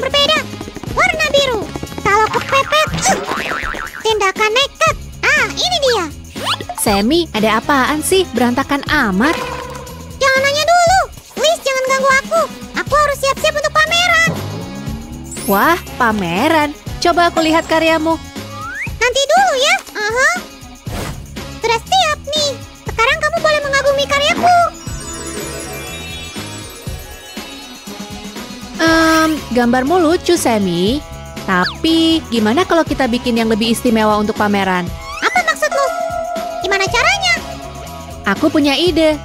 yang berbeda. Warna biru. Kalau kepepet, tindakan nekat. Ah, ini dia. Sammy, ada apaan sih? Berantakan amat. Jangan nanya dulu. Please, jangan ganggu aku. Aku harus siap-siap untuk pameran. Wah, pameran. Coba aku lihat karyamu. Nanti dulu ya. Sudah siap nih. Sekarang kamu boleh mengagumi karyaku. Gambarmu lucu, Sammy. Tapi, gimana kalau kita bikin yang lebih istimewa untuk pameran? Apa maksudmu? Gimana caranya? Aku punya ide.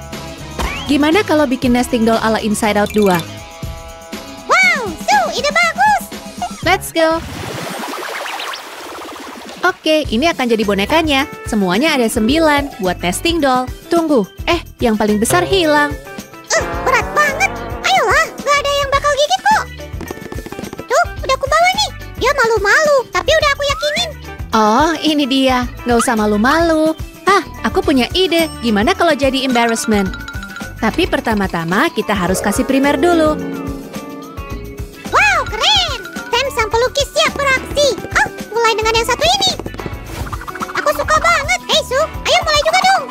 Gimana kalau bikin nesting doll ala Inside Out 2? Wow, ide bagus. Let's go. Oke, ini akan jadi bonekanya. Semuanya ada 9 buat nesting doll. Tunggu, yang paling besar hilang. Berat banget. Ayolah, gak ada yang bakal gigit kok. Tuh, udah aku bawa nih. Dia malu-malu, tapi udah aku yakinin. Oh, ini dia. Nggak usah malu-malu. Aku punya ide. Gimana kalau jadi embarrassment? Tapi pertama-tama kita harus kasih primer dulu. Wow, keren. Sam sang pelukis siap beraksi. Mulai dengan yang satu ini. Aku suka banget. Hey, Su, ayo mulai juga dong.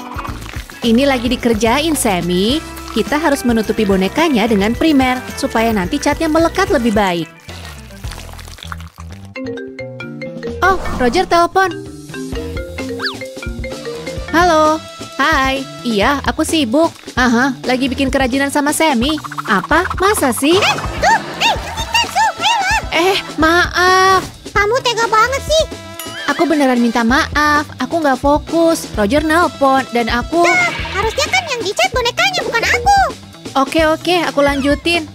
Ini lagi dikerjain, Sammy. Kita harus menutupi bonekanya dengan primer, supaya nanti catnya melekat lebih baik. Oh, Roger telepon. Halo, hai. Iya, aku sibuk. Lagi bikin kerajinan sama Sammy. Apa? Masa sih? Hentikan, Su, ayolah. Maaf. Kamu tega banget sih. Aku beneran minta maaf. Aku nggak fokus. Roger nelpon dan aku... Harusnya kan yang dicat bonekanya, bukan aku. Oke, aku lanjutin.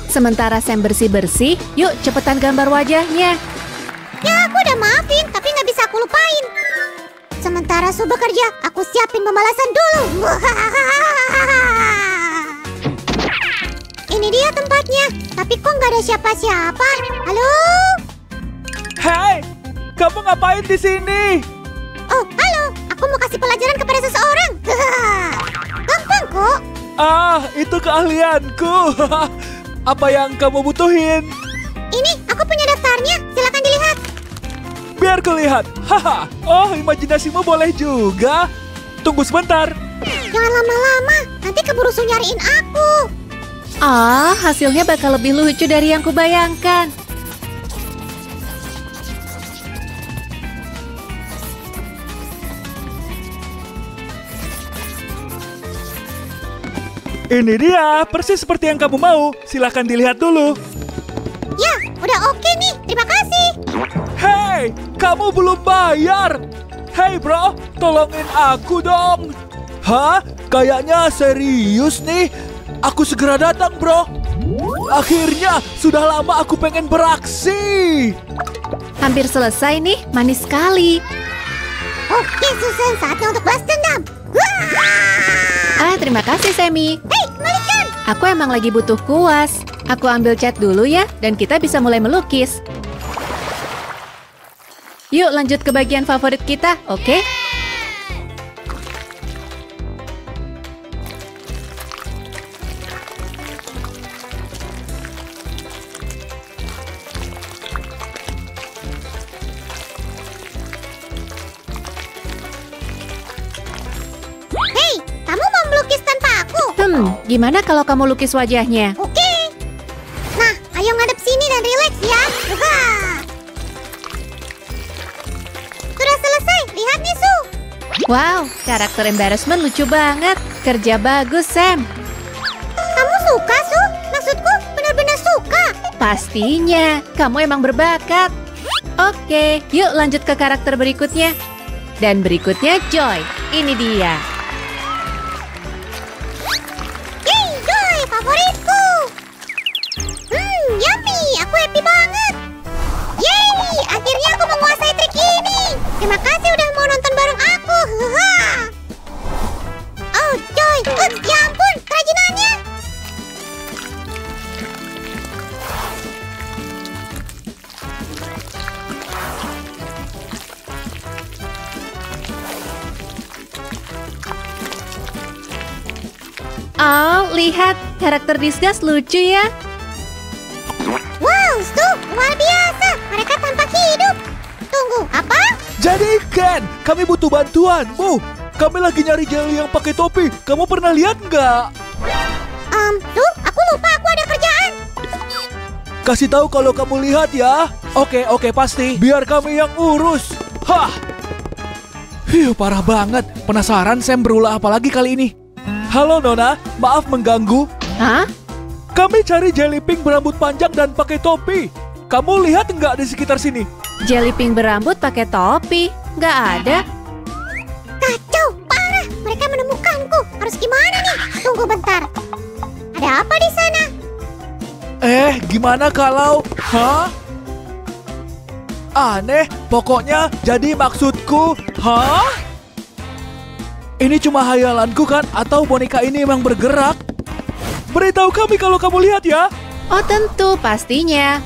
Sementara Sam bersih-bersih, yuk cepetan gambar wajahnya. Ya, aku udah maafin, tapi nggak bisa aku lupain. Sementara Su bekerja, aku siapin pembalasan dulu. Ini dia tempatnya, tapi kok nggak ada siapa-siapa? Halo? Hei, kamu ngapain di sini? Oh, halo. Aku mau kasih pelajaran kepada seseorang. Gampang kok. Itu keahlianku. Apa yang kamu butuhin? Ini, aku punya daftarnya. Silakan dilihat. Biar kulihat. Oh, imajinasimu boleh juga. Tunggu sebentar. Jangan lama-lama, nanti keburu Su nyariin aku. Hasilnya bakal lebih lucu dari yang kubayangkan. Ini dia, persis seperti yang kamu mau. Silahkan dilihat dulu. Ya, udah oke nih. Terima kasih. Hei, kamu belum bayar. Hei bro, tolongin aku dong. Kayaknya serius nih. Aku segera datang bro. Akhirnya, sudah lama aku pengen beraksi. Hampir selesai nih, manis sekali. Oke, Susan, saatnya untuk balas dendam. Terima kasih, Sammy. Hei, kembalikan. Aku emang lagi butuh kuas. Aku ambil cat dulu ya, dan kita bisa mulai melukis. Yuk lanjut ke bagian favorit kita, oke? Hei, kamu mau melukis tanpa aku? Gimana kalau kamu lukis wajahnya? Oke. Nah, ayo ngadep sini dan rileks ya. Sudah selesai, lihat nih Su. Wow, karakter embarrassment lucu banget. Kerja bagus, Sam. Kamu suka, Su? Maksudku, benar-benar suka. Pastinya, kamu emang berbakat. Oke, yuk lanjut ke karakter berikutnya. Dan berikutnya Joy. Ini dia. Yeay, Joy, favoritku. Yummy, aku happy banget. Yeay, akhirnya aku menguasai trik ini. Terima kasih udah mau nonton bareng aku. Oh, Joy, ya ampun, kerajinannya. Oh, lihat. Karakter disguise lucu ya. Wow, Stu, luar biasa. Mereka tampak hidup. Tunggu, apa? Jadi Ken, kami butuh bantuanmu. Kami lagi nyari jelly yang pakai topi. Kamu pernah lihat nggak? Stu, aku lupa aku ada kerjaan. Kasih tahu kalau kamu lihat ya. Oke, pasti. Biar kami yang urus. Hah. Parah banget. Penasaran Sam berulah apa lagi kali ini? Halo Nona, maaf mengganggu. Hah? Kami cari jelly pink berambut panjang dan pakai topi. Kamu lihat nggak di sekitar sini? Jelly pink berambut pakai topi. Nggak ada. Kacau, parah. Mereka menemukanku. Harus gimana nih? Tunggu bentar. Ada apa di sana? Gimana kalau... Hah? Aneh, pokoknya jadi maksudku... Hah? Ini cuma hayalanku kan? Atau boneka ini emang bergerak? Beritahu kami kalau kamu lihat ya. Oh tentu, pastinya.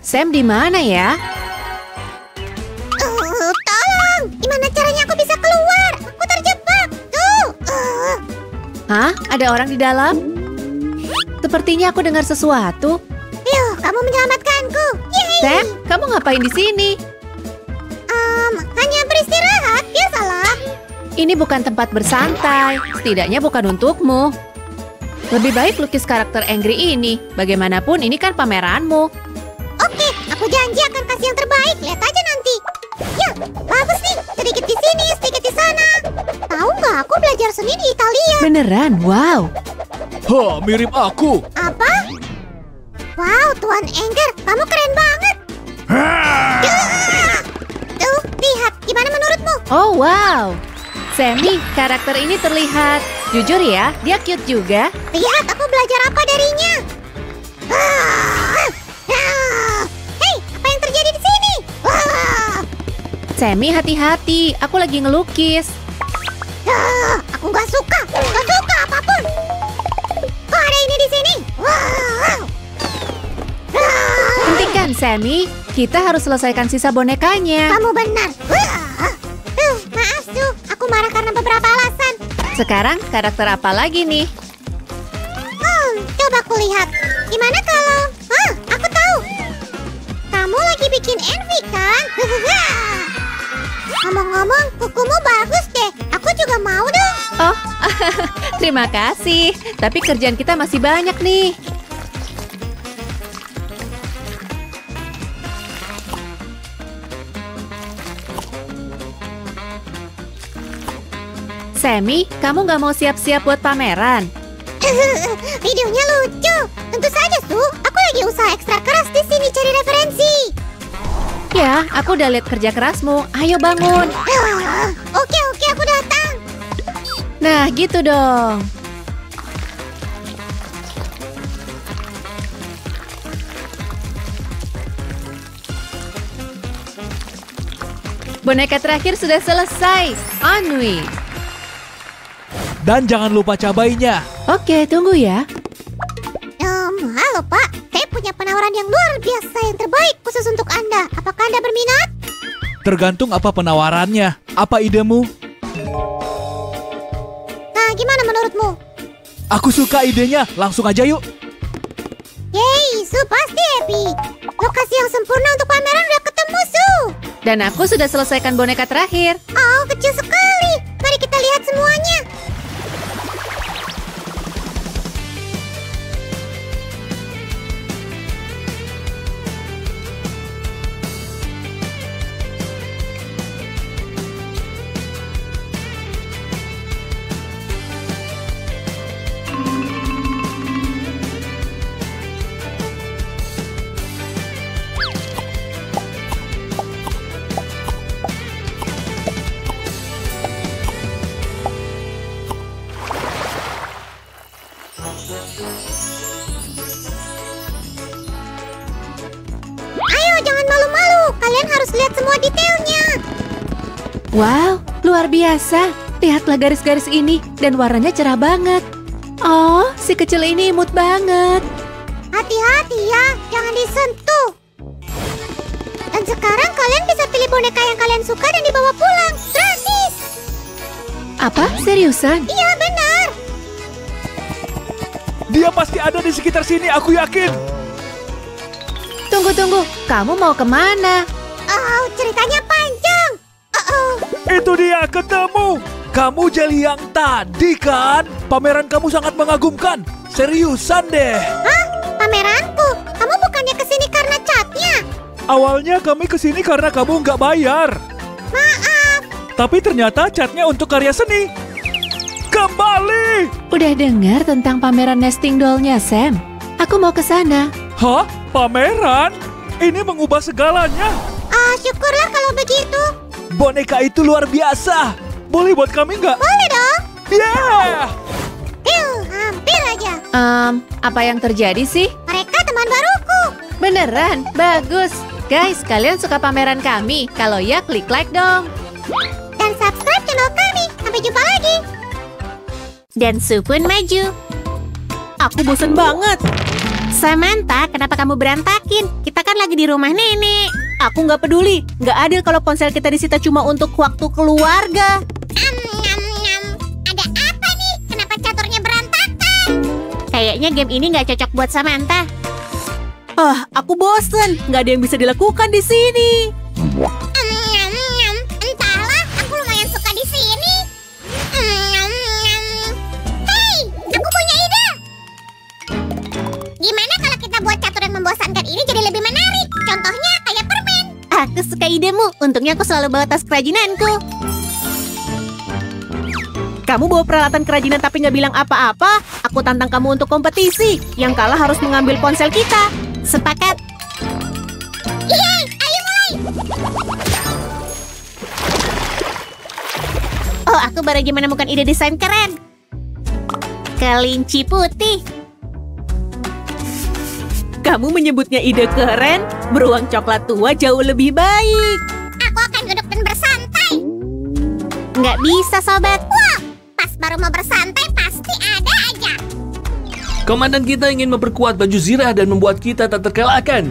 Sam di mana ya? Tolong! Gimana caranya aku bisa keluar? Aku terjebak. Tuh. Hah? Ada orang di dalam? Sepertinya aku dengar sesuatu. Yuh, kamu menyelamatkanku. Yeay. Sam, kamu ngapain di sini? Hanya beristirahat, biasalah. Ini bukan tempat bersantai. Setidaknya bukan untukmu. Lebih baik lukis karakter Angry ini. Bagaimanapun ini kan pameranmu. Oke, aku janji akan kasih yang terbaik. Lihat aja nanti. Ya, bagus nih. Sedikit di sini, sedikit di sana. Tahu nggak, aku belajar seni di Italia. Beneran? Wow. Mirip aku. Apa? Wow, Tuan Anger, kamu keren banget. Tuh, lihat. Gimana menurutmu? Oh wow. Sammy, karakter ini terlihat. Jujur ya, dia cute juga. Lihat, aku belajar apa darinya. Hei, apa yang terjadi di sini? Sammy, hati-hati. Aku lagi ngelukis. Aku nggak suka apapun. Kok ada ini di sini? Hentikan, Sammy. Kita harus selesaikan sisa bonekanya. Kamu benar. Maaf, Su. Aku marah karena beberapa alasan. Sekarang, karakter apa lagi nih? Coba aku lihat. Gimana kalau... aku tahu. Kamu lagi bikin envy, kan? Ngomong-ngomong, kukumu bagus deh. Aku juga mau dong. Oh, terima kasih. Tapi kerjaan kita masih banyak nih. Sammy, kamu nggak mau siap-siap buat pameran? Videonya lucu. Tentu saja, Su. Aku lagi usaha ekstra keras di sini cari referensi. Ya, aku udah lihat kerja kerasmu. Ayo bangun. Oke, aku datang. Nah, gitu dong. Boneka terakhir sudah selesai. Anui. Dan jangan lupa cabainya. Oke, tunggu ya. Halo Pak, saya punya penawaran yang luar biasa yang terbaik khusus untuk Anda. Apakah Anda berminat? Tergantung apa penawarannya. Apa idemu? Nah, gimana menurutmu? Aku suka idenya. Langsung aja yuk. Yeay, Su pasti happy. Lokasi yang sempurna untuk pameran udah ketemu, Su. Dan aku sudah selesaikan boneka terakhir. Oh, kecil sekali. Mari kita lihat semuanya. Ayo, jangan malu-malu. Kalian harus lihat semua detailnya. Wow, luar biasa. Lihatlah garis-garis ini dan warnanya cerah banget. Oh, si kecil ini imut banget. Hati-hati ya, jangan disentuh. Dan sekarang kalian bisa pilih boneka yang kalian suka dan dibawa pulang. Gratis. Apa? Seriusan? Iya, benar. Dia pasti ada di sekitar sini, aku yakin. Tunggu, kamu mau kemana? Oh, ceritanya panjang. Itu dia, ketemu. Kamu Jelly yang tadi kan? Pameran kamu sangat mengagumkan. Seriusan deh. Hah? Pameranku? Kamu bukannya kesini karena catnya? Awalnya kami kesini karena kamu nggak bayar. Maaf. Tapi ternyata catnya untuk karya seni. Kembali! Udah dengar tentang pameran nesting doll-nya, Sam? Aku mau ke sana. Hah? Pameran? Ini mengubah segalanya. Syukurlah kalau begitu. Boneka itu luar biasa. Boleh buat kami nggak? Boleh dong. Yeah! Hampir aja. Apa yang terjadi sih? Mereka teman baruku. Beneran? Bagus. Guys, kalian suka pameran kami? Kalau ya, klik like dong. Dan subscribe channel kami. Sampai jumpa lagi. Dan Sue pun maju. Aku bosan banget. Samantha, kenapa kamu berantakin? Kita kan lagi di rumah nenek. Aku nggak peduli. Nggak adil kalau ponsel kita disita cuma untuk waktu keluarga. Ada apa nih? Kenapa caturnya berantakan? Kayaknya game ini nggak cocok buat Samantha. Aku bosen. Nggak ada yang bisa dilakukan di sini. Entahlah, aku lumayan suka di sini. Hei, aku punya ide. Gimana kalau kita buat catur yang membosankan ini jadi lebih menarik? Contohnya kayak permen. Aku suka idemu. Untungnya aku selalu bawa tas kerajinanku. Kamu bawa peralatan kerajinan tapi nggak bilang apa-apa. Aku tantang kamu untuk kompetisi. Yang kalah harus mengambil ponsel kita. Sepakat. Yeay, ayo mulai. Oh, aku baru aja menemukan ide desain keren. Kelinci putih. Kamu menyebutnya ide keren? Beruang coklat tua jauh lebih baik. Aku akan duduk dan bersantai. Nggak bisa, sobat. Wah, pas baru mau bersantai pasti ada aja. Komandan kita ingin memperkuat baju zirah dan membuat kita tak terkalahkan.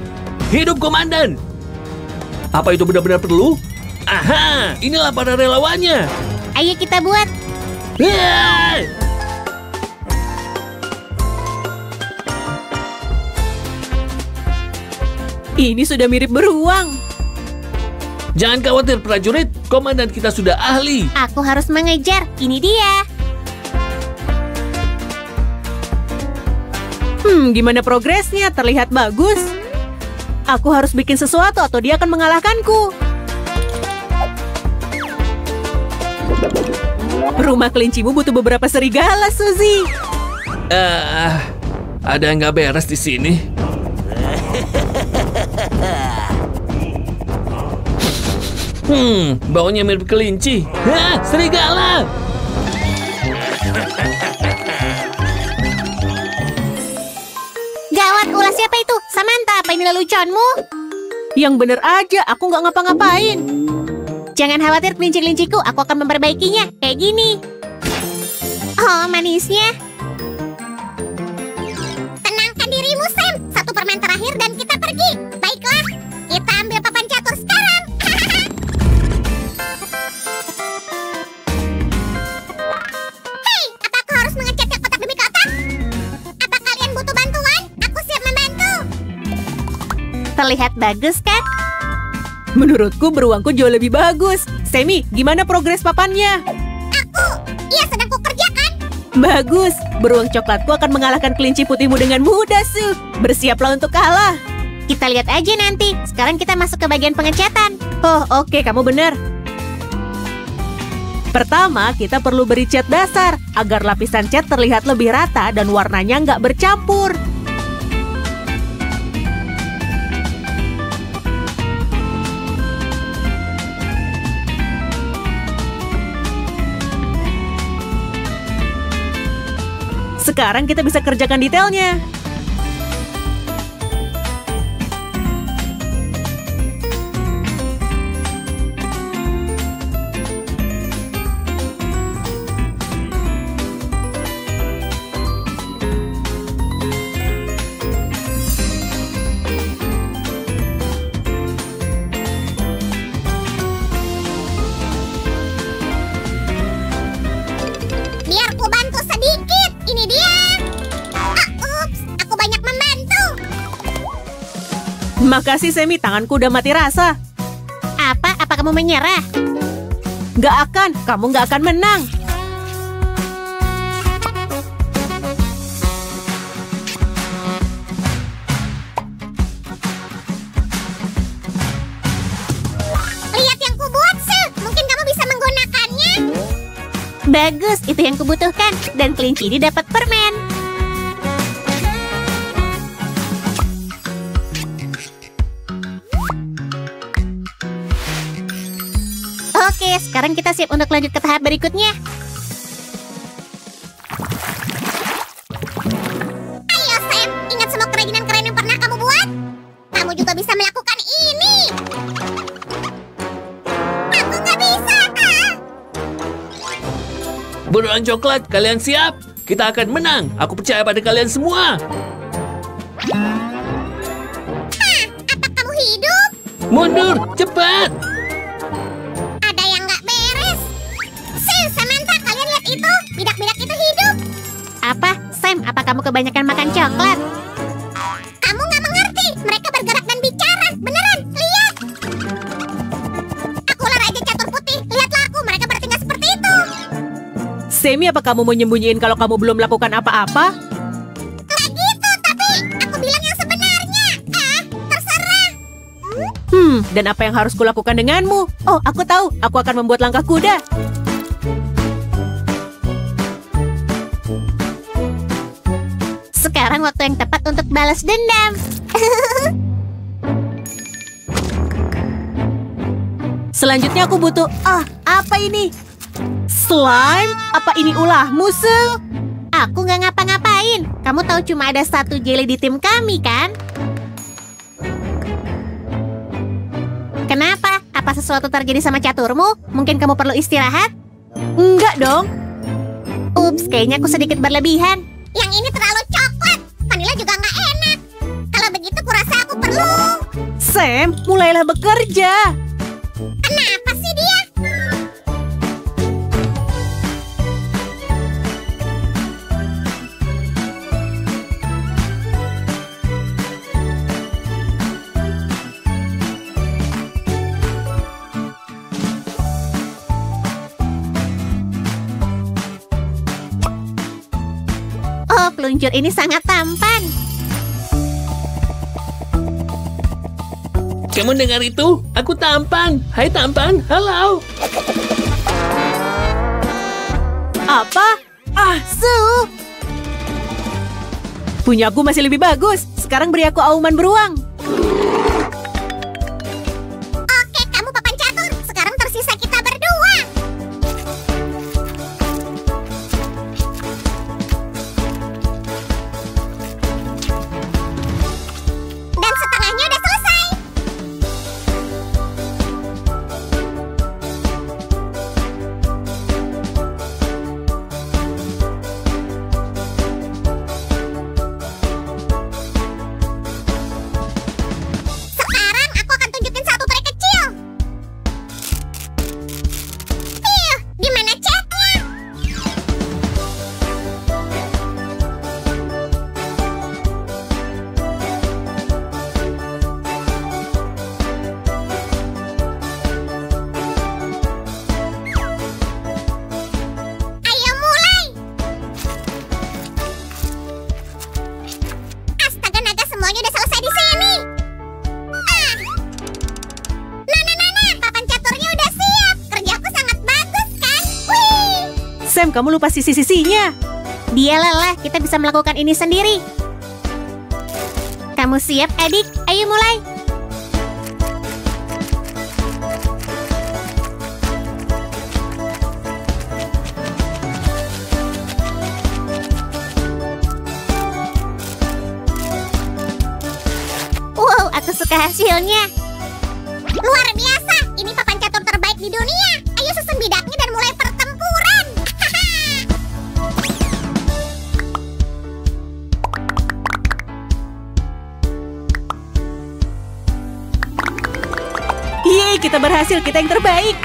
Hidup komandan! Apa itu benar-benar perlu? Aha, inilah para relawannya. Ayo kita buat. Yeay! Ini sudah mirip beruang. Jangan khawatir prajurit, komandan kita sudah ahli. Aku harus mengejar. Ini dia. Gimana progresnya? Terlihat bagus. Aku harus bikin sesuatu atau dia akan mengalahkanku. Rumah kelincimu butuh beberapa serigala, Suzy. Ada yang nggak beres di sini. Baunya mirip kelinci. Hah, serigala! Gawat, ulas siapa itu? Samantha, apa ini leluconmu? Yang bener aja, aku nggak ngapa-ngapain. Jangan khawatir kelinci-kelinciku, aku akan memperbaikinya. Kayak gini. Oh, manisnya. Tenangkan dirimu, Sam. Satu permen terakhir dan kita pergi. Baiklah, kita ambil papan catur sekarang. Hei, apa aku harus mengecatnya kotak demi kotak? Apa kalian butuh bantuan? Aku siap membantu. Terlihat bagus, kan? Menurutku beruangku jauh lebih bagus. Sammy, gimana progres papannya? Ia sedang kukerjakan. Bagus, beruang coklatku akan mengalahkan kelinci putihmu dengan mudah, Sue. Bersiaplah untuk kalah. Kita lihat aja nanti. Sekarang kita masuk ke bagian pengecatan. Oh, oke, kamu benar. Pertama, kita perlu beri cat dasar agar lapisan cat terlihat lebih rata dan warnanya nggak bercampur. Sekarang kita bisa kerjakan detailnya. Biar ku bantu sedikit. Ini dia. Makasih, Semi. Tanganku udah mati rasa. Apa kamu menyerah? Nggak akan. Kamu nggak akan menang. Lihat yang kubuat, Sue. Mungkin kamu bisa menggunakannya. Bagus, itu yang kubutuhkan. Dan kelinci ini dapat permen. Oke, sekarang kita siap untuk lanjut ke tahap berikutnya. Ayo, Sam. Ingat semua kerajinan keren yang pernah kamu buat? Kamu juga bisa melakukan ini. Aku nggak bisa. Beruang coklat, kalian siap? Kita akan menang. Aku percaya pada kalian semua. Apa kamu hidup? Mundur, cepat. Ada yang nggak beres. Sam, Samantha, kalian lihat itu? Bidak-bidak itu hidup. Apa? Sam, apa kamu kebanyakan makan coklat? Kamu nggak mengerti. Mereka bergerak dan bicara. Beneran, lihat. Aku Raja Catur Putih. Lihatlah aku, mereka bertingkah seperti itu. Semi, apa kamu mau nyembunyiin kalau kamu belum melakukan apa-apa? Nggak gitu, tapi aku bilang yang sebenarnya. Terserah. Dan apa yang harus kulakukan denganmu? Oh, aku tahu. Aku akan membuat langkah kuda. Sekarang waktu yang tepat untuk balas dendam. Selanjutnya aku butuh... apa ini? Slime? Apa ini ulahmu, Sue? Aku nggak ngapa-ngapain. Kamu tahu cuma ada satu jelly di tim kami, kan? Kenapa? Apa sesuatu terjadi sama caturmu? Mungkin kamu perlu istirahat? Enggak dong. Ups, kayaknya aku sedikit berlebihan. Yang ini terlalu coklat. Vanilla juga nggak enak. Kalau begitu, kurasa aku perlu... Sam, mulailah bekerja. Kenapa sih dia? Oh, peluncur ini sangat tampan. Kamu dengar itu? Aku tampan. Hai tampan, halo. Apa? Sue. Punyaku masih lebih bagus. Sekarang beri aku auman beruang. Oke, kamu papan catur. Sekarang tersisa kita berdua. Dan setengahnya udah selesai. Sekarang aku akan tunjukin satu trik kecil. Di mana catnya? Ayo mulai. Astaga naga, semuanya udah selesai di sini. Nah, papan caturnya udah siap. Kerjaku sangat bagus, kan? Wih! Sam, kamu lupa sisi-sisinya. Dia lelah, kita bisa melakukan ini sendiri. Kamu siap, adik? Ayo mulai. Wow, aku suka hasilnya. Luar biasa, ini papan catur terbaik di dunia. Ayo susun bidaknya dan mulai pertempuran. Yeay, kita berhasil. Kita yang terbaik.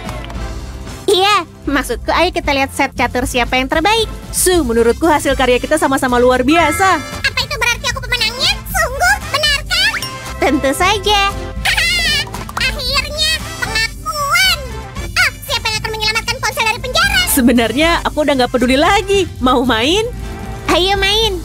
Iya, maksudku ayo kita lihat set catur siapa yang terbaik. Sue, menurutku hasil karya kita sama-sama luar biasa. Apa itu berarti aku pemenangnya? Sungguh, benarkah? Tentu saja. Akhirnya pengakuan. Oh, siapa yang akan menyelamatkan ponsel dari penjara? Sebenarnya aku udah nggak peduli lagi. Mau main? Ayo main.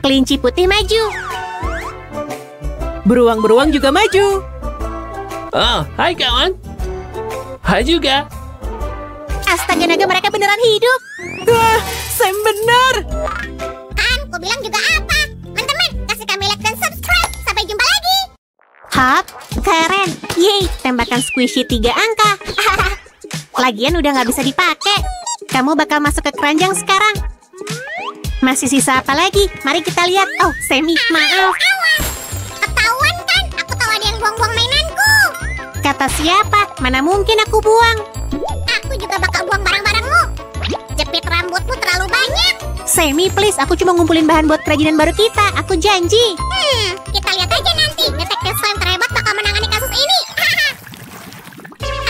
Kelinci putih maju. Beruang-beruang juga maju. Oh, hai kawan. Hai juga. Astaga naga, mereka beneran hidup. Wah, Sam benar. Kan, ku bilang juga apa? Teman-teman, kasih kami like dan subscribe. Sampai jumpa lagi. Hap, keren. Yeay, tembakan squishy 3 angka. Lagian udah nggak bisa dipakai. Kamu bakal masuk ke keranjang sekarang. Masih sisa apa lagi? Mari kita lihat. Oh, Sammy, maaf. Awas, ketahuan kan? Aku tahu ada yang buang-buang mainanku. Kata siapa? Mana mungkin aku buang? Aku juga bakal buang barang-barangmu. Jepit rambutmu terlalu banyak. Sammy, please. Aku cuma ngumpulin bahan buat kerajinan baru kita. Aku janji. Kita lihat aja nanti. Detektif Slime terhebat bakal menangani kasus ini.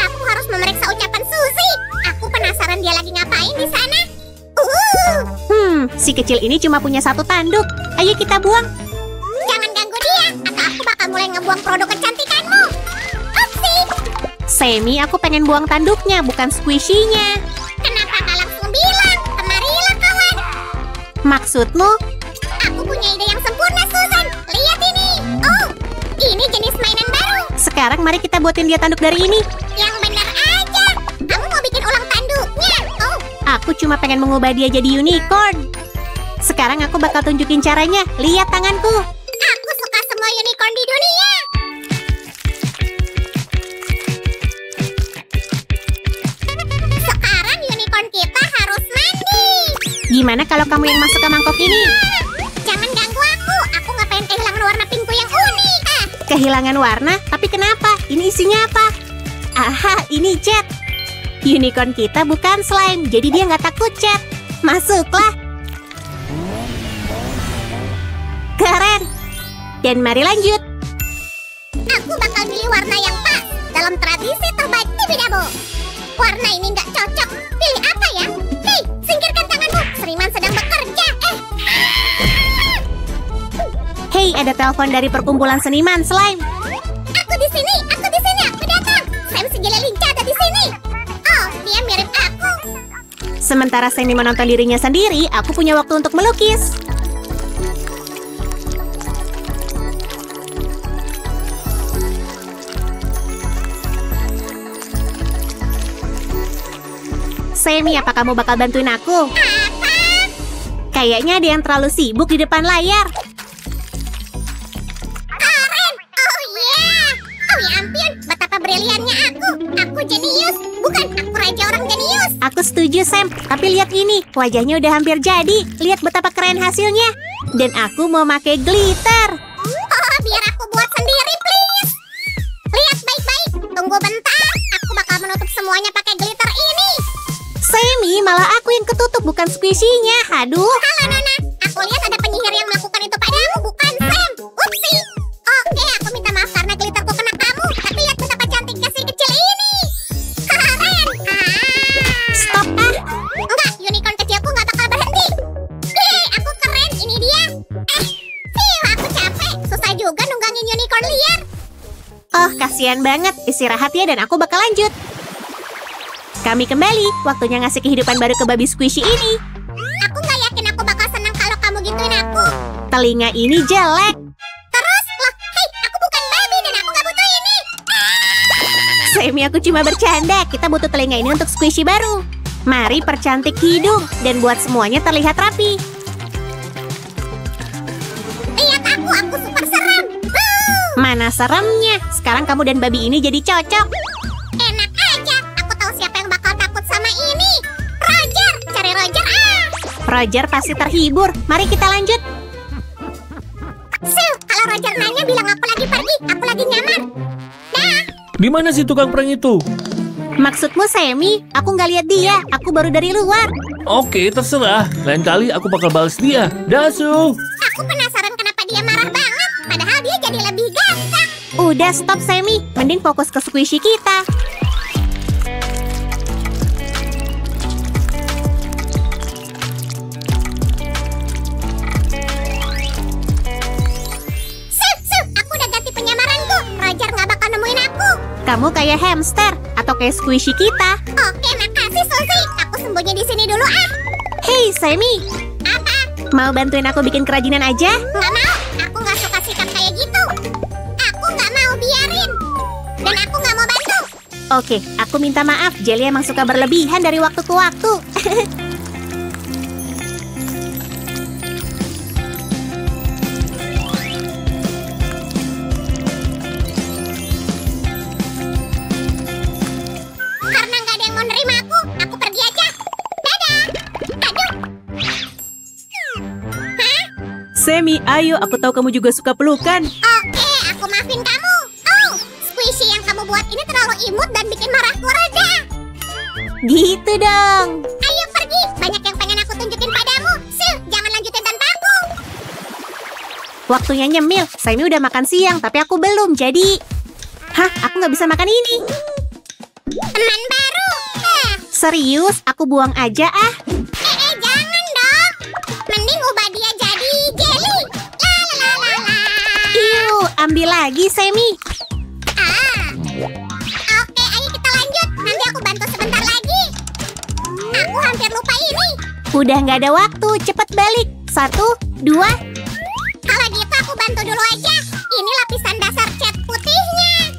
Aku harus memeriksa ucapan Suzy. Aku penasaran dia lagi ngapain di sana. Si kecil ini cuma punya 1 tanduk. Ayo kita buang. Jangan ganggu dia, atau aku bakal mulai ngebuang produk kecantikanmu. Upsi. Sammy, aku pengen buang tanduknya, bukan squishy-nya. Kenapa nggak langsung bilang? Kemarilah, kawan. Maksudmu? Aku punya ide yang sempurna, Susan. Lihat ini. Oh, ini jenis mainan baru. Sekarang mari kita buatin dia tanduk dari ini. Yang benar aja. Kamu mau bikin ulang tanduknya? Oh, aku cuma pengen mengubah dia jadi unicorn. Sekarang aku bakal tunjukin caranya. Lihat tanganku. Aku suka semua unicorn di dunia. Sekarang unicorn kita harus mandi. Gimana kalau kamu yang masuk ke mangkok ini? Jangan ganggu aku. Aku nggak pengen kehilangan warna pinkku yang unik. Kehilangan warna? Tapi kenapa? Ini isinya apa? Aha, ini cat. Unicorn kita bukan slime, jadi dia nggak takut cat. Masuklah. Keren. Dan mari lanjut. Aku bakal pilih warna yang pas dalam tradisi terbaik Tibidabo. Warna ini nggak cocok. Pilih apa ya? Hei, singkirkan tanganmu. Seniman sedang bekerja. Hei, ada telepon dari perkumpulan seniman slime. Aku di sini. Aku datang. Sam si gila lincah ada di sini. Oh, dia mirip aku. Sementara Sammy menonton dirinya sendiri, aku punya waktu untuk melukis. Sammy, apa kamu bakal bantuin aku? Apa? Kayaknya ada yang terlalu sibuk di depan layar. Keren! Oh yeah! Oh ya ampun, betapa briliannya aku. Aku jenius. Bukan, aku raja orang jenius. Aku setuju, Sam. Tapi lihat ini, wajahnya udah hampir jadi. Lihat betapa keren hasilnya. Dan aku mau pakai glitter. Oh, biar aku buat sendiri, please. Lihat baik-baik. Tunggu bentar. Aku bakal menutup semuanya pakai glitter ini. Sammy, malah aku yang ketutup, bukan squishy-nya. Aduh. Halo, Nona. Aku lihat ada penyihir yang melakukan itu padamu, bukan Sam. Upsi. Oke, aku minta maaf karena glitterku kena kamu. Tapi lihat betapa cantiknya si kecil ini. Keren. Stop, Enggak, unicorn kecilku nggak bakal berhenti. Yeay, aku keren. Ini dia. Aku capek. Susah juga nunggangin unicorn liar. Oh, kasihan banget. Istirahat ya dan aku bakal lanjut. Kami kembali, waktunya ngasih kehidupan baru ke babi squishy ini. Aku nggak yakin aku bakal senang kalau kamu gituin aku. Telinga ini jelek. Terus, loh, hei, aku bukan babi dan aku nggak butuh ini. Sammy, aku cuma bercanda. Kita butuh telinga ini untuk squishy baru. Mari percantik hidung dan buat semuanya terlihat rapi. Lihat aku super serem. Mana seremnya? Sekarang kamu dan babi ini jadi cocok. Enak aja. Aku tahu siapa yang bakal takut sama ini. Roger, cari Roger. Roger pasti terhibur. Mari kita lanjut. Kalau Roger nanya bilang aku lagi pergi, aku lagi nyamar. Dah. Di mana si tukang prank itu? Maksudmu Sammy? Aku nggak lihat dia. Aku baru dari luar. Oke, terserah. Lain kali aku bakal balas dia. Dasu. Aku penasaran kenapa dia marah banget, padahal dia jadi lebih ganteng. Udah stop Sammy. Mending fokus ke squishy kita. Aku udah ganti penyamaranku. Roger nggak bakal nemuin aku. Kamu kayak hamster atau kayak squishy kita. Oke, makasih Suzy. Aku sembunyi di sini dulu ah. Hey Sammy, Apa? mau bantuin aku bikin kerajinan aja? Nggak mau. Aku nggak suka sikap kayak gitu. Aku nggak mau biarin. Dan aku nggak mau bantu. Oke, aku minta maaf. Jelly emang suka berlebihan dari waktu ke waktu. Karena nggak ada yang mau nerima aku pergi aja. Dadah. Aduh. Sammy, ayo, aku tahu kamu juga suka pelukan. Oke, aku maafin kamu. Oh, squishy yang kamu buat ini terlalu imut dan bikin marahku reda. Gitu dong. Ayo pergi. Banyak yang pengen aku tunjukin padamu. Jangan lanjutin tanpa aku. Waktunya nyemil. Sammy udah makan siang, tapi aku belum. Jadi, aku nggak bisa makan ini. Teman baru. Serius? Aku buang aja ah. Jangan dong. Mending ubah dia jadi jelly. La. Iu, ambil lagi Sammy. Oke, ayo kita lanjut. Nanti aku bantu sebentar lagi. Aku hampir lupa ini. Udah nggak ada waktu. Cepet balik. 1, 2. Kalau gitu aku bantu dulu aja. Ini lapisan dasar cat putihnya.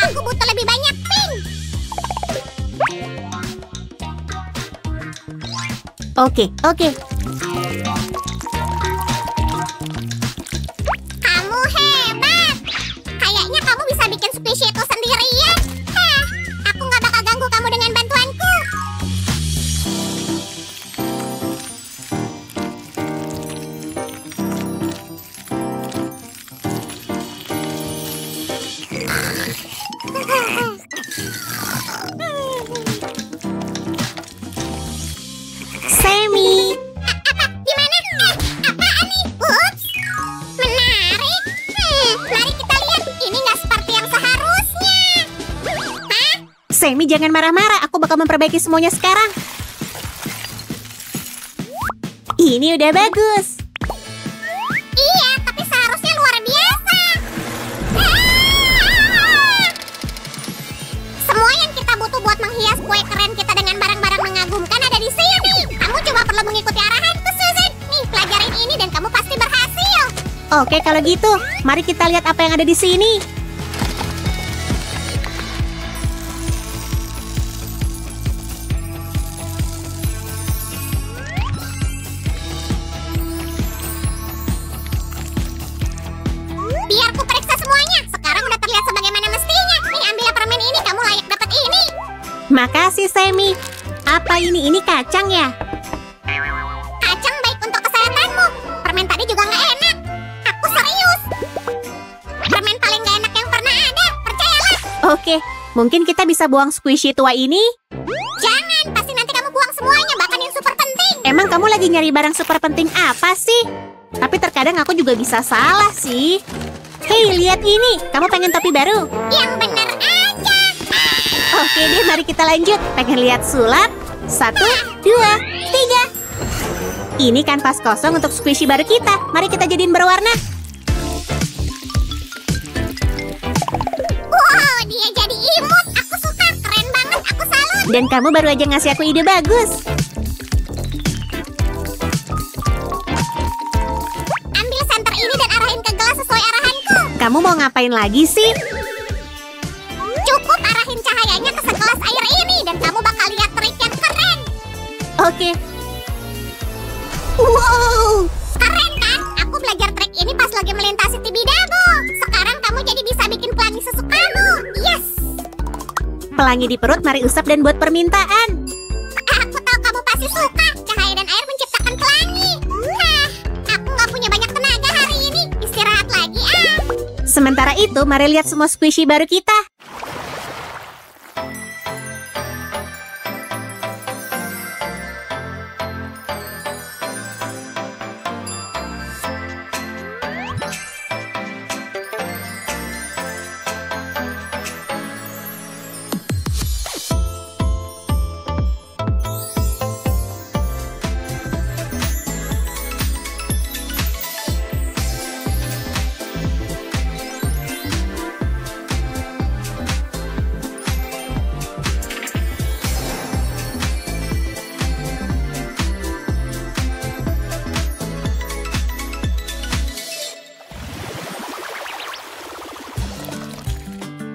Aku butuh lebih banyak pink. Oke. Kamu hebat. Kayaknya kamu bisa bikin squishy itu sendirian. Aku nggak bakal ganggu kamu dengan bantuanku. Sammy. Gimana? Apaan nih? Ups. Menarik. Mari kita lihat. Ini nggak seperti yang seharusnya. Hah? Sammy jangan marah-marah. Aku bakal memperbaiki semuanya sekarang. Ini udah bagus. Iya, tapi seharusnya luar biasa. Semua yang kita butuh buat menghias kue keren kita dengan barang-barang mengagumkan ada di sini. Kamu cuma perlu mengikuti arahanku, Susan. Nih, pelajarin ini dan kamu pasti berhasil. Oke, kalau gitu, mari kita lihat apa yang ada di sini. Biar ku periksa semuanya. Sekarang udah terlihat sebagaimana mestinya. Nih, ambillah permen ini. Kamu layak dapat ini. Makasih, Sammy. Apa ini? Ini kacang ya? Kacang baik untuk kesehatanmu. Permen tadi juga nggak enak. Aku serius. Permen paling nggak enak yang pernah ada. Percayalah. Oke, mungkin kita bisa buang squishy tua ini? Jangan. Pasti nanti kamu buang semuanya. Bahkan yang super penting. Emang kamu lagi nyari barang super penting apa sih? Tapi terkadang aku juga bisa salah sih. Hei, lihat ini. Kamu pengen topi baru? Yang bener aja. Oke deh, mari kita lanjut. Pengen lihat sulap? 1, 2, 3. Ini kanvas kosong untuk squishy baru kita. Mari kita jadiin berwarna. Wow, dia jadi imut. Aku suka. Keren banget. Aku salut. Dan kamu baru aja ngasih aku ide bagus. Ambil senter ini dan arahin ke gelas sesuai arahanku. Kamu mau ngapain lagi sih? Cukup arahin cahayanya ke segelas air ini dan kamu bakal lihat trik yang keren. Oke. Wow. Keren kan? Aku belajar trik ini pas lagi melintasi Tibidabo. Sekarang kamu jadi bisa bikin pelangi sesukamu. Yes. Pelangi di perut, mari usap dan buat permintaan. Aku tahu kamu pasti suka. Cahaya dan air menciptakan pelangi. Aku nggak punya banyak tenaga hari ini. Istirahat lagi itu, mari lihat semua squishy baru kita.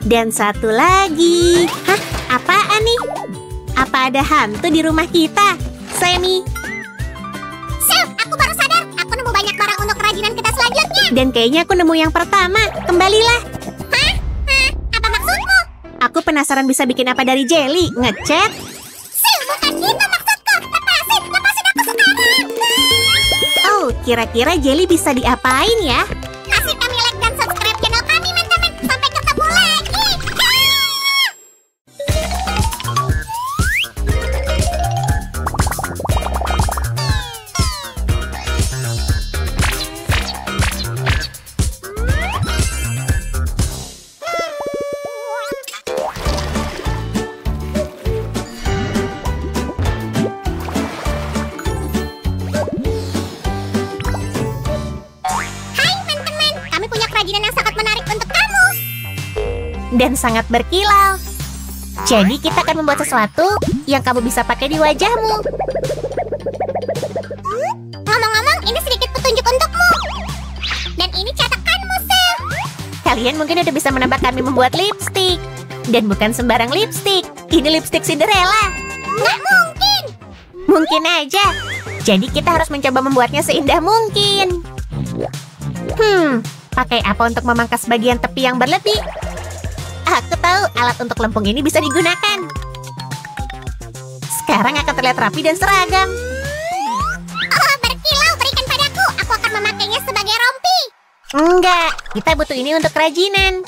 Dan satu lagi. Hah? Apaan nih? Apa ada hantu di rumah kita? Sammy. Sel, aku baru sadar. Aku nemu banyak barang untuk kerajinan kita selanjutnya. Dan kayaknya aku nemu yang pertama. Kembalilah. Hah? Apa maksudmu? Aku penasaran bisa bikin apa dari jelly. Ngecat? Sil, bukan gitu maksudku. Lepasin aku sekarang. Oh, kira-kira jelly bisa diapain ya? Kasih kami like dan subscribe channel kami, teman-teman. Sampai ketemu lagi. Kami punya kerajinan yang sangat menarik untuk kamu. Dan sangat berkilau. Jadi kita akan membuat sesuatu yang kamu bisa pakai di wajahmu. Ngomong-ngomong, ini sedikit petunjuk untukmu. Dan ini catakanmu, Sil. Kalian mungkin udah bisa menebak kami membuat lipstick. Dan bukan sembarang lipstick. Ini lipstick Cinderella. Nggak mungkin. Mungkin aja. Jadi kita harus mencoba membuatnya seindah mungkin. Pakai apa untuk memangkas bagian tepi yang berlebih? Aku tahu alat untuk lempung ini bisa digunakan. Sekarang akan terlihat rapi dan seragam. Oh, berkilau, berikan padaku. Aku akan memakainya sebagai rompi. Enggak, kita butuh ini untuk kerajinan.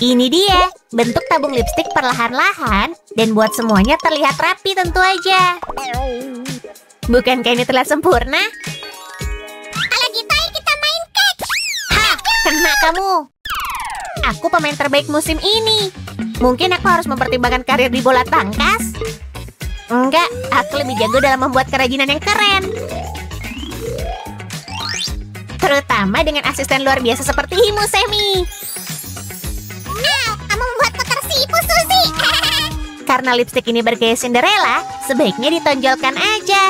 Ini dia, bentuk tabung lipstik perlahan-lahan dan buat semuanya terlihat rapi tentu aja. Bukankah ini terlihat sempurna? Ala gitu, ayo kita main catch. Hah, kena kamu. Aku pemain terbaik musim ini. Mungkin aku harus mempertimbangkan karir di bola tangkas. Enggak, aku lebih jago dalam membuat kerajinan yang keren. Terutama dengan asisten luar biasa sepertimu, Sammy. Kamu membuatku tersipu, Suzy. Karena lipstik ini bergaya Cinderella, sebaiknya ditonjolkan aja.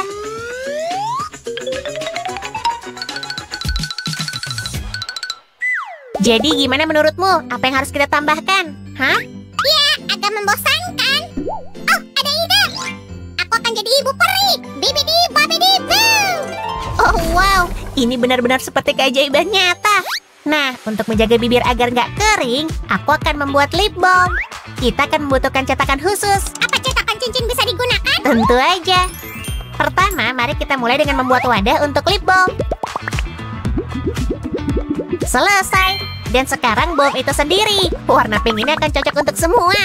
Jadi gimana menurutmu? Apa yang harus kita tambahkan? Hah? Ya, agak membosankan. Oh, ada ide. Aku akan jadi ibu peri. Bibidi babidi boo. Oh wow, ini benar-benar seperti keajaiban nyata. Nah, untuk menjaga bibir agar nggak kering, aku akan membuat lip balm. Kita akan membutuhkan cetakan khusus. Apa cetakan cincin bisa digunakan? Tentu aja. Pertama, mari kita mulai dengan membuat wadah untuk lip balm. Selesai. Dan sekarang balm itu sendiri. Warna pink ini akan cocok untuk semua.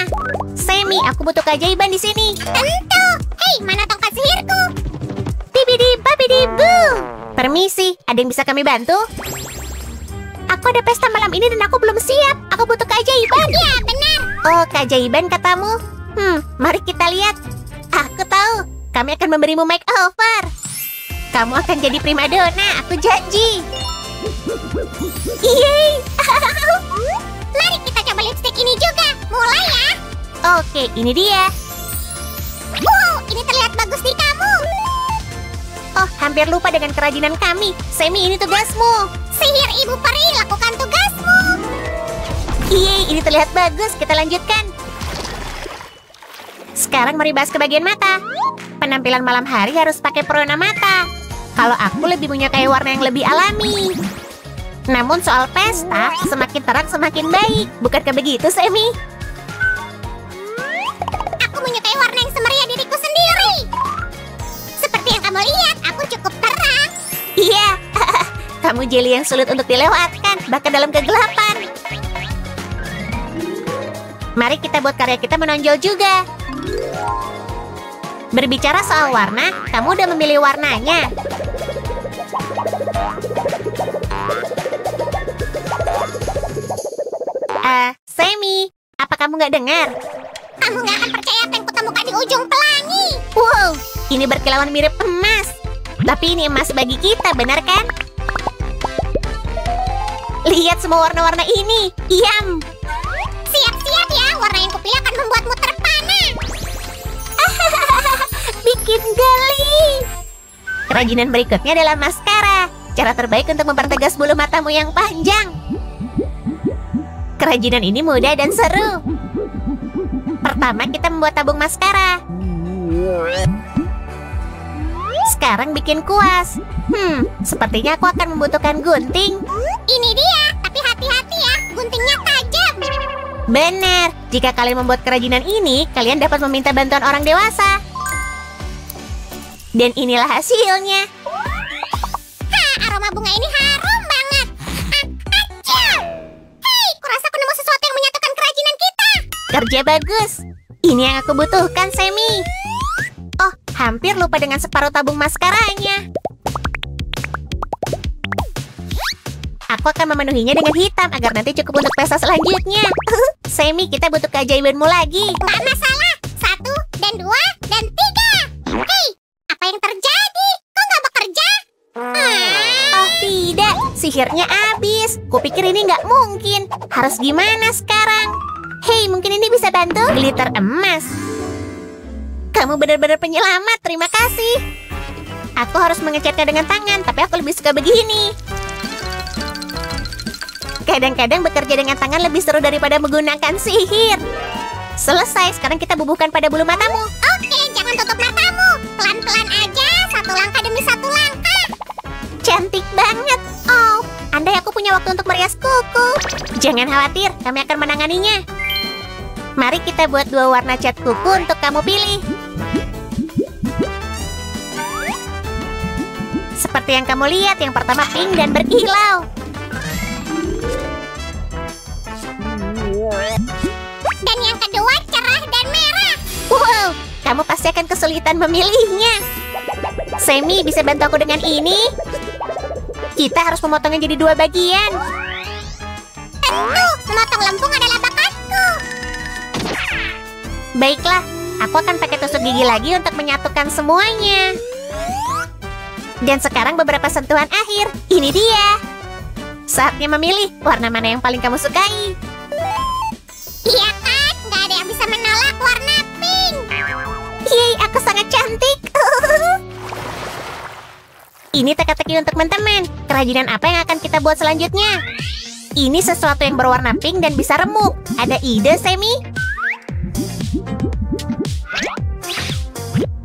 Sammy, aku butuh keajaiban di sini. Tentu. Hei, mana tongkat sihirku? Bibidi babidi boo. Permisi, ada yang bisa kami bantu? Aku ada pesta malam ini dan aku belum siap. Aku butuh keajaiban. Ya, benar. Oh, keajaiban katamu? Mari kita lihat. Aku tahu. Kami akan memberimu makeover. Kamu akan jadi primadona, aku janji. Yeay. Mari kita coba lipstick ini juga. Mulai ya. Oke, ini dia. Wow, ini terlihat bagus di kamu. Oh, hampir lupa dengan kerajinan kami. Sammy, ini tugasmu. Sihir ibu peri, lakukan tugasmu. Yeay, ini terlihat bagus. Kita lanjutkan. Sekarang mari bahas ke bagian mata. Penampilan malam hari harus pakai perona mata. Kalau aku lebih menyukai warna yang lebih alami. Namun soal pesta, semakin terang semakin baik. Bukankah begitu, Sammy? Aku menyukai warna yang semeriah diriku sendiri. Seperti yang kamu lihat, aku cukup terang. Iya, kamu jelly yang sulit untuk dilewatkan, bahkan dalam kegelapan. Mari kita buat karya kita menonjol juga. Berbicara soal warna, kamu udah memilih warnanya. Sammy, apa kamu nggak dengar? Kamu nggak akan percaya apa yang kutemukan di ujung pelangi. Wow, ini berkilauan mirip emas. Tapi ini emas bagi kita, benar kan? Lihat semua warna-warna ini. Yam. Siap-siap ya, warna yang kupilih akan membuatmu terpana. Bikin geli. Kerajinan berikutnya adalah maskara. Cara terbaik untuk mempertegas bulu matamu yang panjang. Kerajinan ini mudah dan seru. Pertama kita membuat tabung maskara. Sekarang bikin kuas. Sepertinya aku akan membutuhkan gunting. Ini dia, tapi hati-hati ya, guntingnya tajam. Benar, jika kalian membuat kerajinan ini, kalian dapat meminta bantuan orang dewasa. Dan inilah hasilnya. Aroma bunga ini harum banget. Hei, kurasa aku nemu sesuatu yang menyatukan kerajinan kita. Kerja bagus. Ini yang aku butuhkan, Sammy. Oh, hampir lupa dengan separuh tabung maskaranya. Aku akan memenuhinya dengan hitam agar nanti cukup untuk pesta selanjutnya. Sammy, kita butuh keajaibanmu lagi. Nggak masalah. 1, dan 2, dan 3. Hei, apa yang terjadi? Kok nggak bekerja? Oh tidak, sihirnya habis. Kupikir ini nggak mungkin. Harus gimana sekarang? Hei, mungkin ini bisa bantu? Glitter emas. Kamu benar-benar penyelamat, terima kasih. Aku harus mengecatnya dengan tangan, tapi aku lebih suka begini. Kadang-kadang bekerja dengan tangan lebih seru daripada menggunakan sihir. Selesai, sekarang kita bubuhkan pada bulu matamu. Oke, jangan tutup matamu. Pelan-pelan aja, satu langkah demi satu langkah. Cantik banget. Oh, andai aku punya waktu untuk merias kuku. Jangan khawatir, kami akan menanganinya. Mari kita buat 2 warna cat kuku untuk kamu pilih. Seperti yang kamu lihat, yang pertama pink dan berkilau. Dan yang kedua cerah dan merah. Wow, kamu pasti akan kesulitan memilihnya. Sammy, bisa bantu aku dengan ini? Kita harus memotongnya jadi 2 bagian. Tentu, memotong lempung adalah bakatku. Baiklah, aku akan pakai tusuk gigi lagi untuk menyatukan semuanya. Dan sekarang beberapa sentuhan akhir. Ini dia. Saatnya memilih warna mana yang paling kamu sukai. Iya kan? Nggak ada yang bisa menolak warna pink. Yeay, aku sangat cantik. Ini teka-teki untuk teman-teman. Kerajinan apa yang akan kita buat selanjutnya? Ini sesuatu yang berwarna pink dan bisa remuk. Ada ide, Sammy?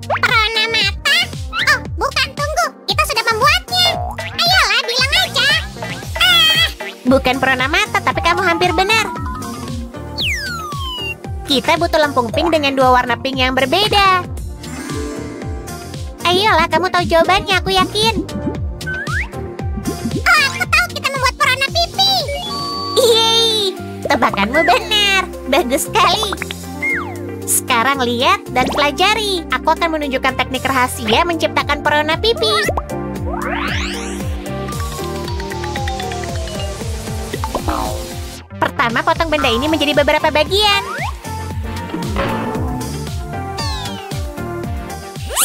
Perona mata? Oh, bukan, tunggu. Kita sudah membuatnya. Ayolah, bilang aja. Bukan perona mata, tapi kamu hampir benar. Kita butuh lempung pink dengan 2 warna pink yang berbeda. Ayolah, kamu tahu jawabannya, aku yakin. Oh, aku tahu, kita membuat perona pipi. Yeay, tebakanmu benar. Bagus sekali. Sekarang lihat dan pelajari. Aku akan menunjukkan teknik rahasia menciptakan perona pipi. Pertama, potong benda ini menjadi beberapa bagian.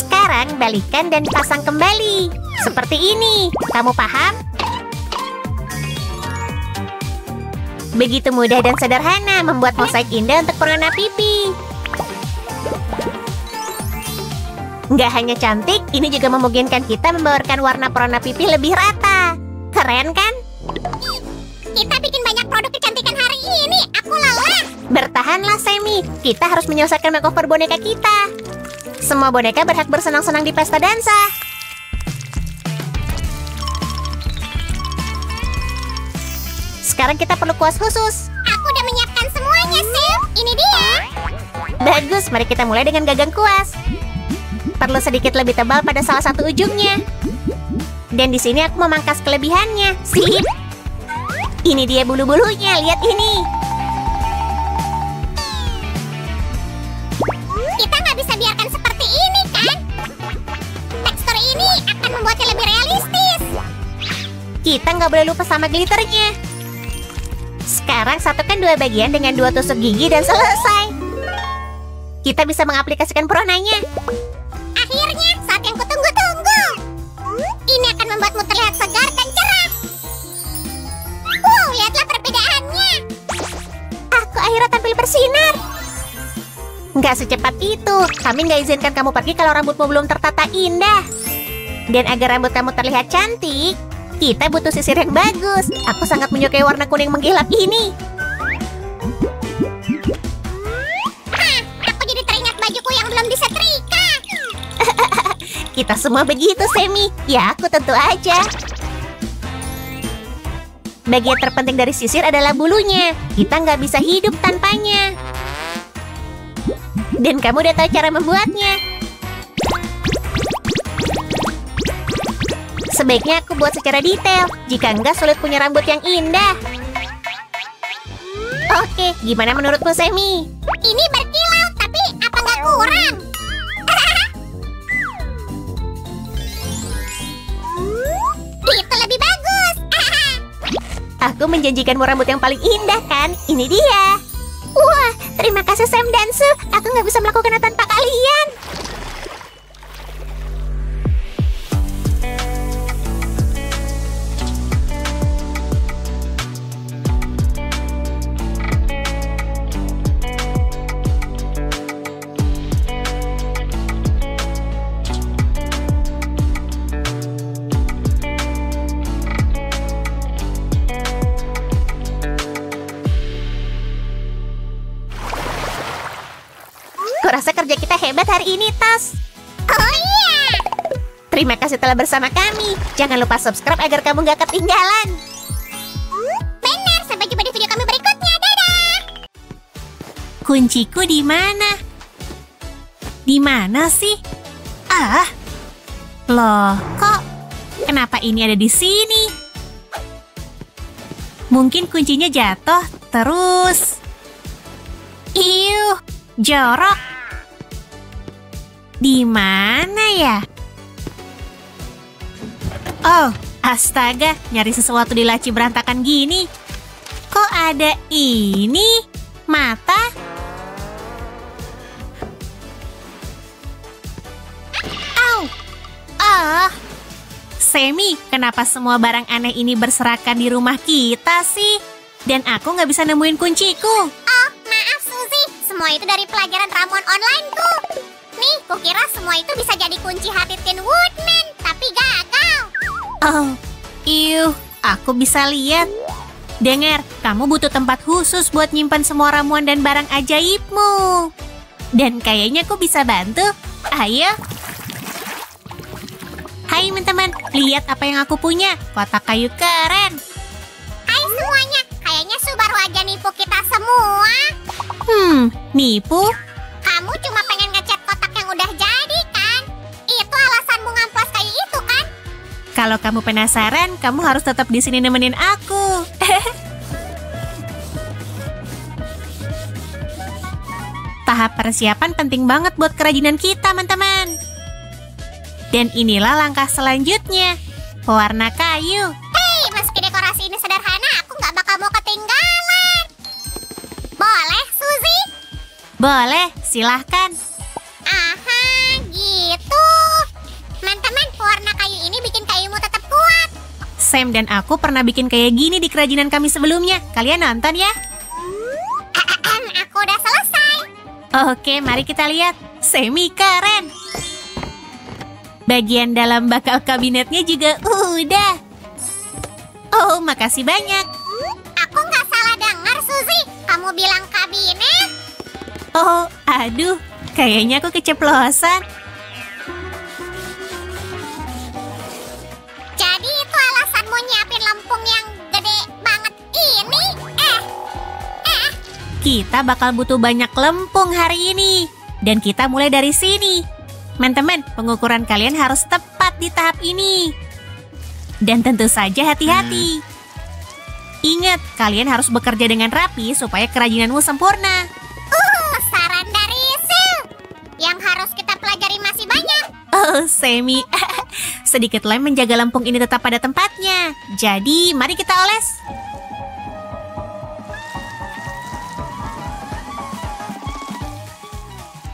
Sekarang balikan dan pasang kembali. Seperti ini. Kamu paham? Begitu mudah dan sederhana membuat mosaik indah untuk perona pipi. Nggak hanya cantik, ini juga memungkinkan kita membawakan warna perona pipi lebih rata. Keren kan? Kita bikin banyak produk kecantikan hari ini. Aku lelah. Bertahanlah, Sammy. Kita harus menyelesaikan makeover boneka kita. Semua boneka berhak bersenang-senang di pesta dansa. Sekarang kita perlu kuas khusus. Aku udah menyiapkan semuanya, Sam. Ini dia. Bagus, mari kita mulai dengan gagang kuas. Perlu sedikit lebih tebal pada salah satu ujungnya. Dan di sini aku memangkas kelebihannya. Sip. Ini dia bulu-bulunya, lihat ini. kita nggak boleh lupa sama glitternya. Sekarang satukan 2 bagian dengan 2 tusuk gigi dan selesai. Kita bisa mengaplikasikan pewarnanya. Akhirnya, saat yang kutunggu-tunggu. Ini akan membuatmu terlihat segar dan cerah. Wow, lihatlah perbedaannya. Aku akhirnya tampil bersinar. Nggak secepat itu. Kami nggak izinkan kamu pergi kalau rambutmu belum tertata indah. Dan agar rambut kamu terlihat cantik, kita butuh sisir yang bagus. Aku sangat menyukai warna kuning mengkilap ini. Aku jadi teringat bajuku yang belum disetrika. Kita semua begitu, Semi. Ya, aku tentu aja. Bagian terpenting dari sisir adalah bulunya. Kita nggak bisa hidup tanpanya. Dan kamu udah tahu cara membuatnya. Sebaiknya aku buat secara detail. Jika enggak, sulit punya rambut yang indah. Oke, gimana menurutmu, Semi? Ini berkilau, tapi apa nggak kurang? Itu lebih bagus. Aku menjanjikanmu rambut yang paling indah, kan? Ini dia. Wah, terima kasih Sam dan Sue. Aku nggak bisa melakukannya tanpa kalian. Kurasa kerja kita hebat hari ini, Tas. Oh iya. Terima kasih telah bersama kami. Jangan lupa subscribe agar kamu gak ketinggalan. Benar, sampai jumpa di video kami berikutnya. Dadah. Kunciku di mana? Di mana sih? Ah, loh, kok kenapa ini ada di sini? Mungkin kuncinya jatuh terus. Iuh, jorok. Di mana ya? Oh, astaga, nyari sesuatu di laci berantakan gini. Kok ada ini? Mata? Au! Ah! Semi, kenapa semua barang aneh ini berserakan di rumah kita sih? Dan aku nggak bisa nemuin kunciku. Oh, maaf Suzy. Semua itu dari pelajaran ramuan online-ku. Nih, kukira semua itu bisa jadi kunci hati Tin Woodman, tapi gagal. Oh, aku bisa lihat. Dengar, kamu butuh tempat khusus buat nyimpan semua ramuan dan barang ajaibmu. Dan kayaknya aku bisa bantu. Ayo. Hai teman-teman, lihat apa yang aku punya. Kotak kayu keren. Hai semuanya, kayaknya Su baru aja nipu kita semua. Nipu? Kamu cuma pengen ngecat kotak yang udah jadi, kan? Itu alasanmu ngamplas kayu itu, kan? Kalau kamu penasaran, kamu harus tetap di sini nemenin aku. Tahap persiapan penting banget buat kerajinan kita, teman-teman. Dan inilah langkah selanjutnya. Pewarna kayu. Hei, meski dekorasi ini sederhana, aku nggak bakal mau ketinggalan. Boleh, Suzy? Boleh, silahkan. Aha, gitu. Teman-teman, pewarna kayu ini bikin kayumu tetap kuat. Sam dan aku pernah bikin kayak gini di kerajinan kami sebelumnya. Kalian nonton ya? Aku udah selesai. Oke, mari kita lihat. Semi keren. Bagian dalam bakal kabinetnya juga udah. Oh, makasih banyak. Aku nggak salah dengar, Suzy. Kamu bilang kabinet? Oh, aduh. Kayaknya aku keceplosan. Jadi itu alasanmu nyiapin lempung yang gede banget ini? Kita bakal butuh banyak lempung hari ini. Dan kita mulai dari sini. Teman-teman, pengukuran kalian harus tepat di tahap ini. Dan tentu saja hati-hati. Ingat, kalian harus bekerja dengan rapi supaya kerajinanmu sempurna. Saran dari Sue. Yang harus kita pelajari masih banyak. Oh, Semi. Sedikit lem menjaga lempung ini tetap pada tempatnya. Jadi, mari kita oles.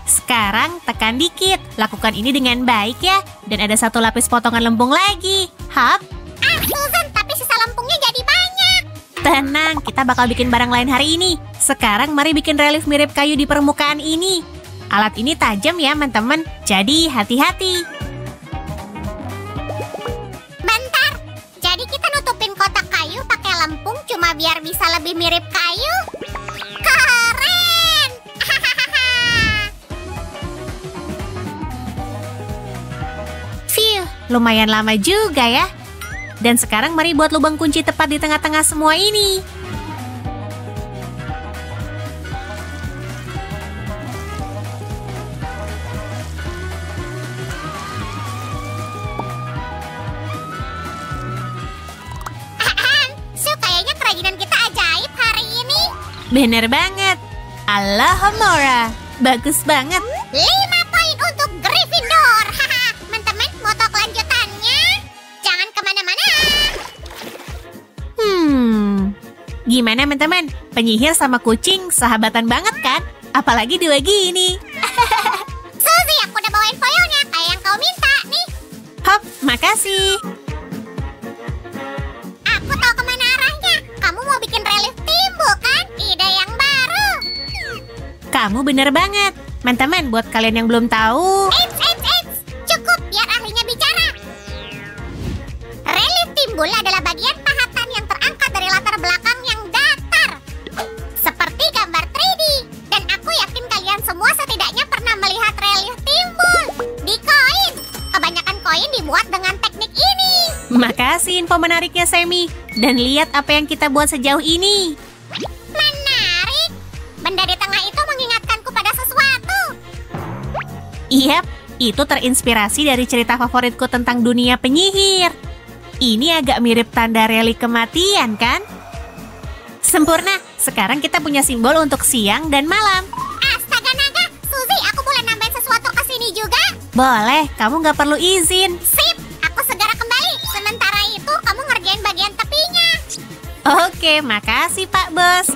Sekarang tekan dikit. Lakukan ini dengan baik ya. Dan ada satu lapis potongan lempung lagi. Hap. Susan, tapi sisa lempungnya jadi banyak. Tenang, kita bakal bikin barang lain hari ini. Sekarang mari bikin relief mirip kayu di permukaan ini. Alat ini tajam ya, teman-teman. Jadi hati-hati. Bentar, jadi kita nutupin kotak kayu pakai lempung cuma biar bisa lebih mirip kayu? Keren! Phew, lumayan lama juga ya. Dan sekarang mari buat lubang kunci tepat di tengah-tengah semua ini. Kayaknya kerajinan kita ajaib hari ini. Bener banget. Alhamdulillah, bagus banget. 5 poin untuk Gryffindor. Teman-teman, mau tahu kelanjutannya? Jangan kemana-mana. Gimana teman-teman? Penyihir sama kucing sahabatan banget kan? Apalagi dua gini. Suzy, aku udah bawain foilnya kayak yang kau minta nih. Hop, makasih. Aku tahu kemana arahnya. Kamu mau bikin relief timbul kan? Ide yang baru. Kamu bener banget. Teman-teman, buat kalian yang belum tahu, Eits. Cukup, biar ahlinya bicara. Relief timbul adalah bagian pahatan yang terangkat dari latar belakang yang datar. Seperti gambar 3D. Dan aku yakin kalian semua setidaknya pernah melihat relief timbul di koin. Kebanyakan koin dibuat dengan teknik ini. makasih info menariknya Semi. Dan lihat apa yang kita buat sejauh ini. Menarik. Benda di tengah itu mengingatkanku pada sesuatu. Yap, itu terinspirasi dari cerita favoritku tentang dunia penyihir. Ini agak mirip tanda relik kematian, kan? Sempurna, sekarang kita punya simbol untuk siang dan malam. Astaga naga, Suzy, aku boleh nambahin sesuatu ke sini juga? Boleh, kamu nggak perlu izin. Sip, aku segera kembali. Sementara itu, kamu ngerjain bagian tepinya. Oke, makasih Pak Bos.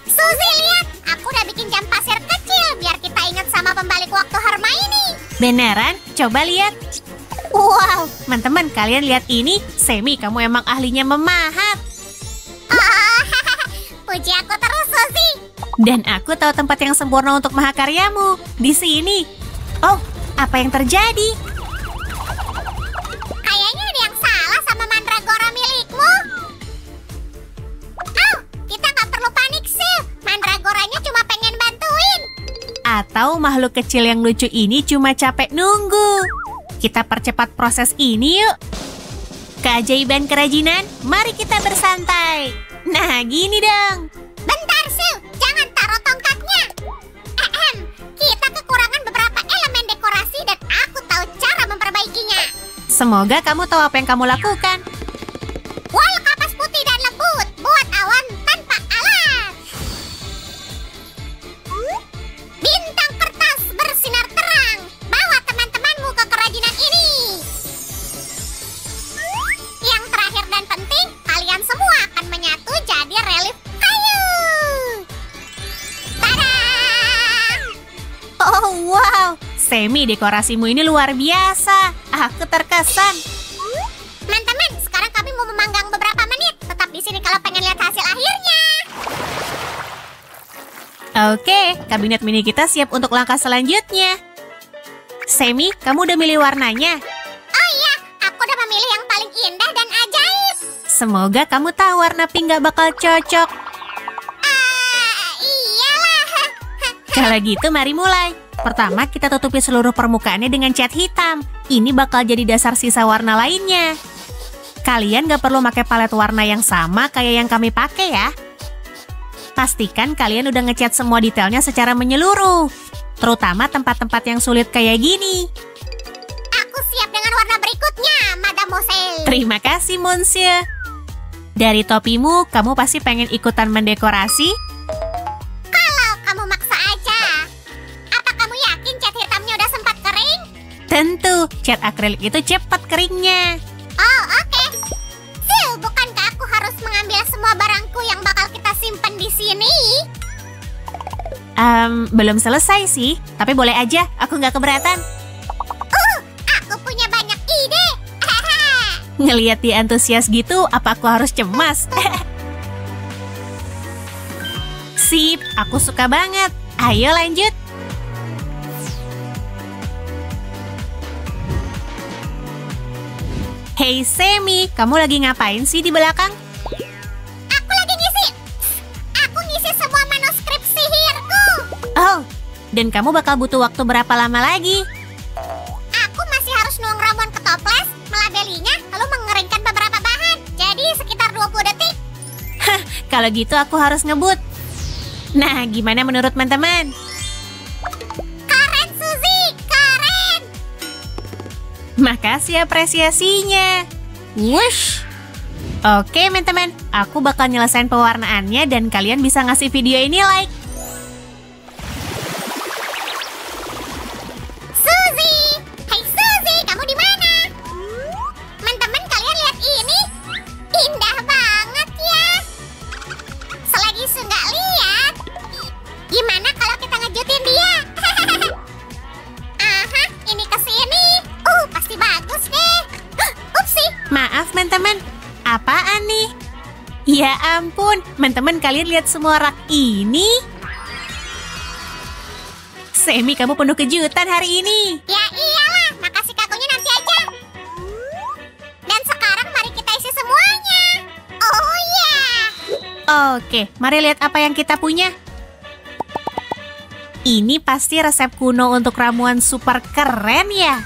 Suzy, lihat, aku udah bikin jam pasir kecil biar kita ingat sama pembalik waktu Hermione. Beneran? Coba lihat. Wow, teman-teman kalian lihat ini. Semi, kamu emang ahlinya memahat. Oh, puji aku terus, Suzy. Dan aku tahu tempat yang sempurna untuk mahakaryamu. Di sini. Oh, apa yang terjadi? Kayaknya ada yang salah sama mandragora milikmu. Oh, kita nggak perlu panik sih. Mandragoranya cuma pengen bantuin. Atau makhluk kecil yang lucu ini cuma capek nunggu. Kita percepat proses ini yuk. Keajaiban kerajinan, mari kita bersantai. Nah, gini dong. Bentar, Sil. Jangan taruh tongkatnya. Kita kekurangan beberapa elemen dekorasi dan aku tahu cara memperbaikinya. Semoga kamu tahu apa yang kamu lakukan. Wall kapas putih dan lembut. Buat awan tanpa alat. Bintang kertas bersinar terang. Bawa teman-temanmu ke kerajinan ini. Yang terakhir dan penting, kalian semua akan menyatu jadi relief kayu. Tada! Oh, wow. Semi, dekorasimu ini luar biasa. Aku terkesan. Teman-teman, sekarang kami mau memanggang beberapa menit. Tetap di sini kalau pengen lihat hasil akhirnya. Oke, kabinet mini kita siap untuk langkah selanjutnya. Semi, kamu udah milih warnanya? Oh iya, aku udah memilih yang paling indah dan ajaib. Semoga kamu tahu warna pink gak bakal cocok. Iyalah. Kalau gitu mari mulai. Pertama kita tutupi seluruh permukaannya dengan cat hitam. Ini bakal jadi dasar sisa warna lainnya. Kalian gak perlu pakai palet warna yang sama kayak yang kami pakai ya. Pastikan kalian udah ngecat semua detailnya secara menyeluruh. Terutama tempat-tempat yang sulit kayak gini. Aku siap dengan warna berikutnya, Mademoiselle. Terima kasih, Monsieur. Dari topimu, kamu pasti pengen ikutan mendekorasi? Kalau Tentu, cat akrilik itu cepat keringnya. Oh, oke. Sil, bukankah aku harus mengambil semua barangku yang bakal kita simpan di sini? Belum selesai sih, tapi boleh aja, aku nggak keberatan. Aku punya banyak ide. Ngeliat dia antusias gitu, apa aku harus cemas? Sip, aku suka banget. Ayo lanjut. Hey Semi, kamu lagi ngapain sih di belakang? Aku lagi ngisi. Aku ngisi semua manuskrip sihirku. Oh, dan kamu bakal butuh waktu berapa lama lagi? Aku masih harus nuang ramuan ke toples, melabelinya, lalu mengeringkan beberapa bahan. Jadi sekitar 20 detik. Kalau gitu aku harus ngebut. Nah, gimana menurut teman-teman? Keren, Suzy! Keren! Makasih apresiasinya. Wush. Oke, teman-teman. Aku bakal nyelesain pewarnaannya dan kalian bisa ngasih video ini like. Suzy! Hai Suzy, kamu di mana? Teman-teman, kalian lihat ini? Indah banget ya. Selagi Su nggak lihat, gimana kalau kita ngejutin dia? Aha, ini ke sini. Pasti bagus deh. Upsi. Maaf, teman-teman. Apaan nih? Ya ampun, teman-teman kalian lihat semua rak ini? Semi, kamu penuh kejutan hari ini. Ya iyalah, makasih kakunya nanti aja. Dan sekarang mari kita isi semuanya. Oh ya. Oke, mari lihat apa yang kita punya. Ini pasti resep kuno untuk ramuan super keren ya.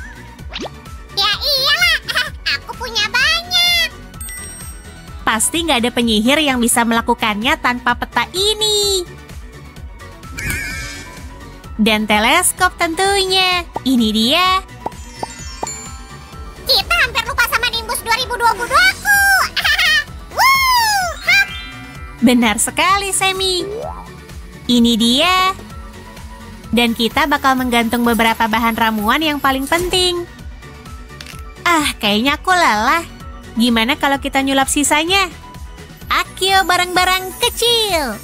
Ya iyalah, aku punya banyak. Pasti nggak ada penyihir yang bisa melakukannya tanpa peta ini. Dan teleskop tentunya. Ini dia. Kita hampir lupa sama Nimbus 2022-ku. Wuh, hap. Benar sekali, Semi. Ini dia. Dan kita bakal menggantung beberapa bahan ramuan yang paling penting. Kayaknya aku lelah. Gimana kalau kita nyulap sisanya? Akio barang-barang kecil.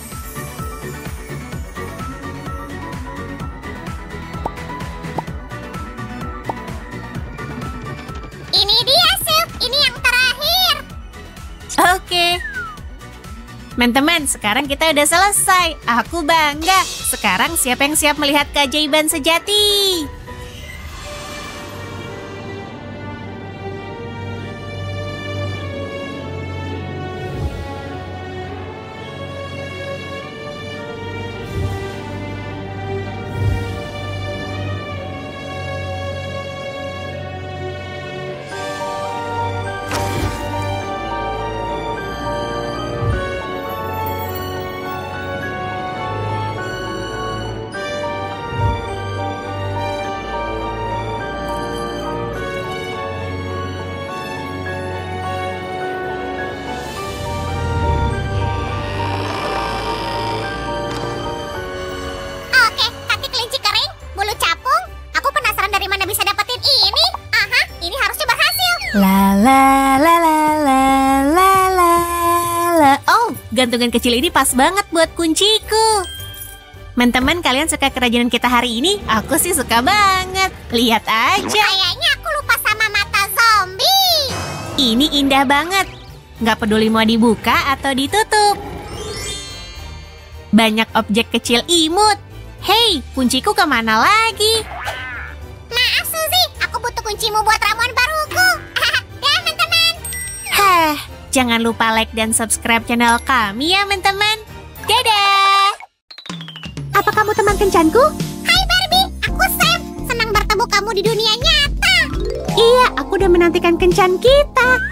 Ini dia, Sil. Ini yang terakhir. Oke. Teman-teman, sekarang kita udah selesai. Aku bangga. Sekarang siapa yang siap melihat keajaiban sejati? Oke, kaki kelinci kering, bulu capung. Aku penasaran dari mana bisa dapetin ini. Aha, ini harusnya berhasil. La la la la la la la la. Oh, gantungan kecil ini pas banget buat kunciku. Teman-teman, kalian suka kerajinan kita hari ini? Aku sih suka banget. Lihat aja. Kayaknya aku lupa sama mata zombie. Ini indah banget. Nggak peduli mau dibuka atau ditutup. Banyak objek kecil imut. Hei, kunciku kemana lagi? Maaf, Suzy. Aku butuh kuncimu buat ramuan baruku. Dan teman-teman. Jangan lupa like dan subscribe channel kami ya, teman-teman. Dadah! Apa kamu teman kencanku? Hai Barbie, aku Sam. Senang bertemu kamu di dunia nyata. Iya, aku udah menantikan kencan kita.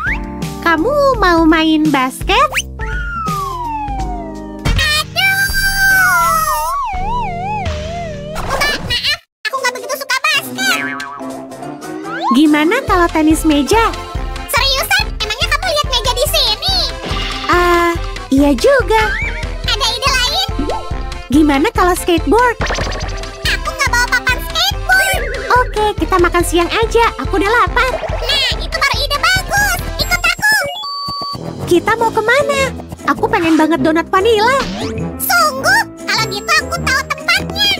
Kamu mau main basket? Maaf, aku nggak begitu suka basket. Gimana kalau tenis meja? Seriusan? Emangnya kamu lihat meja di sini? Iya juga. Ada ide lain? Gimana kalau skateboard? Aku nggak bawa papan skateboard. Oke, kita makan siang aja. Aku udah lapar. Nah, itu baru ide bagus. Ikut aku. Kita mau kemana? Aku pengen banget donat vanila. Sungguh? Kalau gitu aku tahu tempatnya.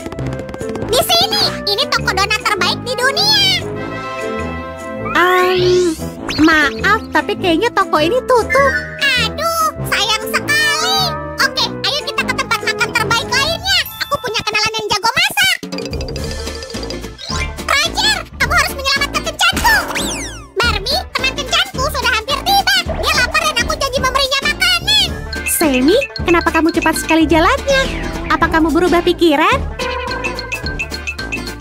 Di sini. Ini toko donat terbaik di dunia. Maaf, tapi kayaknya toko ini tutup. Aduh, sayang sekali. Oke, ayo kita ke tempat makan terbaik lainnya. Aku punya kenalan yang jago masak. Roger, kamu harus menyelamatkan kencanku. Barbie, teman kencanku sudah hampir tiba. Dia lapar dan aku janji memberinya makanan. Sammy, kenapa kamu cepat sekali jalannya? Apa kamu berubah pikiran?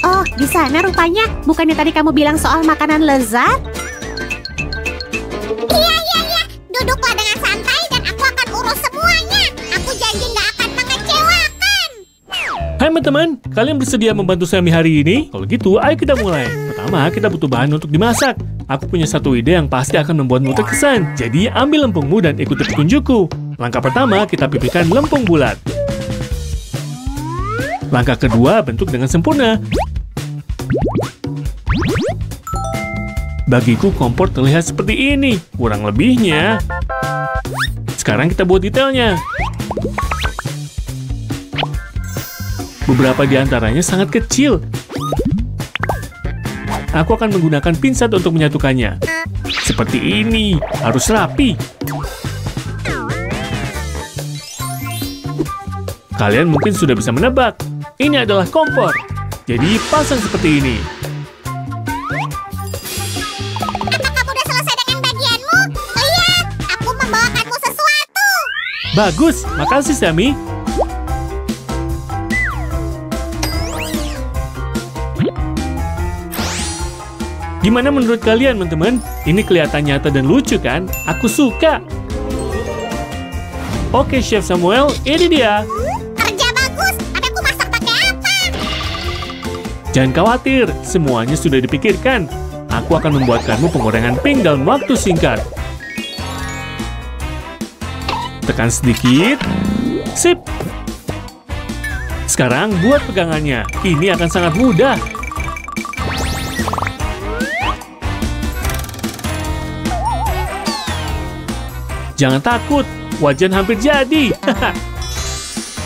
Oh, di sana rupanya. Bukannya tadi kamu bilang soal makanan lezat? Iya. Duduklah dengan santai dan aku akan urus semuanya. Aku janji nggak akan mengecewakan. Hai teman-teman, kalian bersedia membantu Sammy hari ini? Kalau gitu, ayo kita mulai. Pertama, kita butuh bahan untuk dimasak. Aku punya satu ide yang pasti akan membuatmu terkesan. Jadi, ambil lempungmu dan ikuti petunjukku. Langkah pertama, kita pipihkan lempung bulat. Langkah kedua, bentuk dengan sempurna. Bagiku kompor terlihat seperti ini, kurang lebihnya. Sekarang kita buat detailnya. Beberapa di antaranya sangat kecil. Aku akan menggunakan pinsat untuk menyatukannya. Seperti ini, harus rapi. Kalian mungkin sudah bisa menebak. Ini adalah kompor. Jadi pasang seperti ini. Bagus, makasih Sammy. Gimana menurut kalian, teman-teman? Ini kelihatan nyata dan lucu kan? Aku suka. Oke, Chef Samuel, ini dia. Kerja bagus, tapi aku masak pakai apa? Jangan khawatir, semuanya sudah dipikirkan. Aku akan membuatkanmu penggorengan pink dalam waktu singkat. Tekan sedikit. Sip. Sekarang buat pegangannya. Ini akan sangat mudah. Jangan takut, wajan hampir jadi.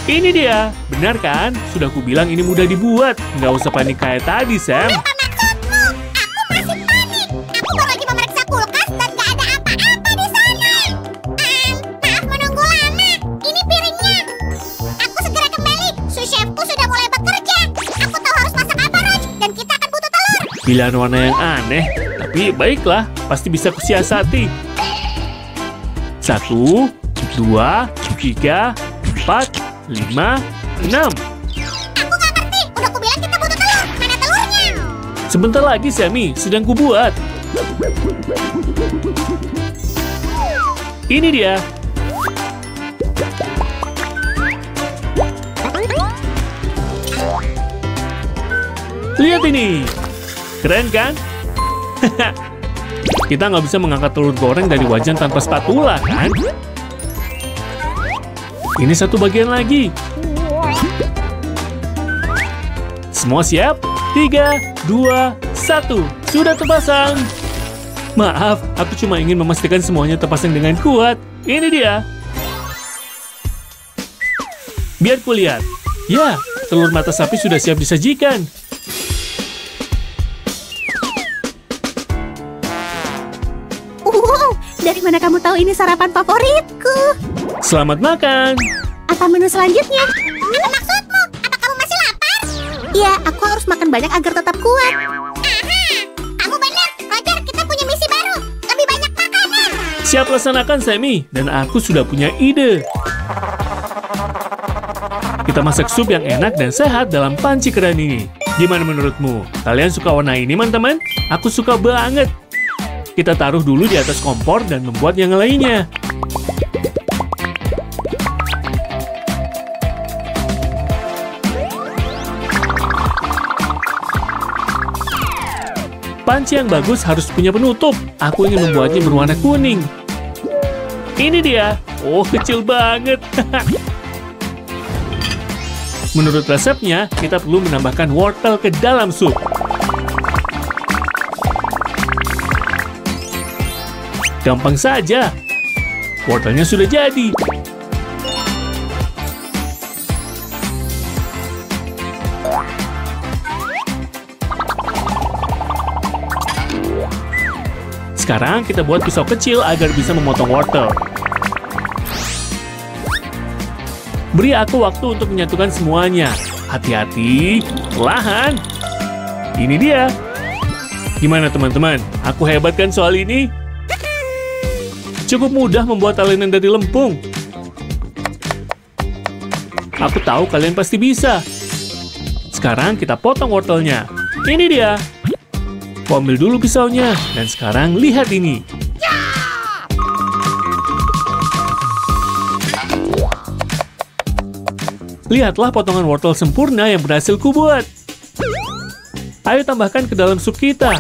Ini dia. Benar kan? Sudah kubilang ini mudah dibuat. Nggak usah panik kayak tadi, Sam. Apa maksudmu? Aku masih panik. Aku baru lagi memeriksa kulkas dan nggak ada apa-apa di sana. Maaf menunggu lama. Ini piringnya. Aku segera kembali. Sous chefku sudah mulai bekerja. Aku tahu harus masak apa, Raj. Dan kita akan butuh telur. Pilihan warna yang aneh. Tapi baiklah, pasti bisa kusiasati. 1, 2, 3, 4, 5, 6. Aku nggak ngerti. Udah kubilang kita butuh telur. Mana telurnya? Sebentar lagi, Sammy. Sedang kubuat. Ini dia. Lihat ini. Keren kan? Kita nggak bisa mengangkat telur goreng dari wajan tanpa spatula, kan? Ini satu bagian lagi. Semua siap? 3, 2, 1. Sudah terpasang. Maaf, aku cuma ingin memastikan semuanya terpasang dengan kuat. Ini dia. Biar kulihat. Ya, telur mata sapi sudah siap disajikan. Wow, dari mana kamu tahu ini sarapan favoritku? Selamat makan. Apa menu selanjutnya? Apa maksudmu? Apa kamu masih lapar? Ya, aku harus makan banyak agar tetap kuat. Aha, kamu benar. Roger, kita punya misi baru. Lebih banyak makanan. Siap laksanakan, Sammy. Dan aku sudah punya ide. Kita masak sup yang enak dan sehat dalam panci keren ini. Gimana menurutmu? Kalian suka warna ini, teman-teman? Aku suka banget. Kita taruh dulu di atas kompor dan membuat yang lainnya. Panci yang bagus harus punya penutup. Aku ingin membuatnya berwarna kuning. Ini dia. Oh, kecil banget. Menurut resepnya, kita perlu menambahkan wortel ke dalam sup. Gampang saja. Wortelnya sudah jadi. Sekarang kita buat pisau kecil agar bisa memotong wortel. Beri aku waktu untuk menyatukan semuanya. Hati-hati, perlahan. Ini dia. Gimana teman-teman? Aku hebat kan soal ini? Cukup mudah membuat talenan dari lempung. Aku tahu kalian pasti bisa. Sekarang kita potong wortelnya. Ini dia. Aku ambil dulu pisaunya. Dan sekarang lihat ini. Lihatlah potongan wortel sempurna yang berhasil kubuat. Ayo tambahkan ke dalam sup kita.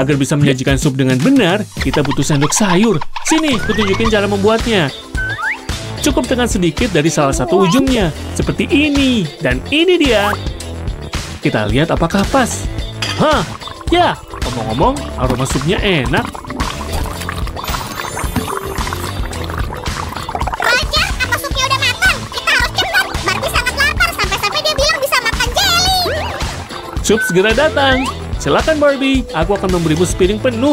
Agar bisa menyajikan sup dengan benar, kita butuh sendok sayur. Sini, kutunjukin cara membuatnya. Cukup tekan sedikit dari salah satu ujungnya, seperti ini. Dan ini dia. Kita lihat apakah pas. Hah, ya, ngomong-ngomong, aroma supnya enak. Roger, apa supnya udah matang? Kita harus cepat. Barbie sangat lapar sampai-sampai dia bilang bisa makan jelly. Sup segera datang. Silakan Barbie, aku akan memberimu sepiring penuh.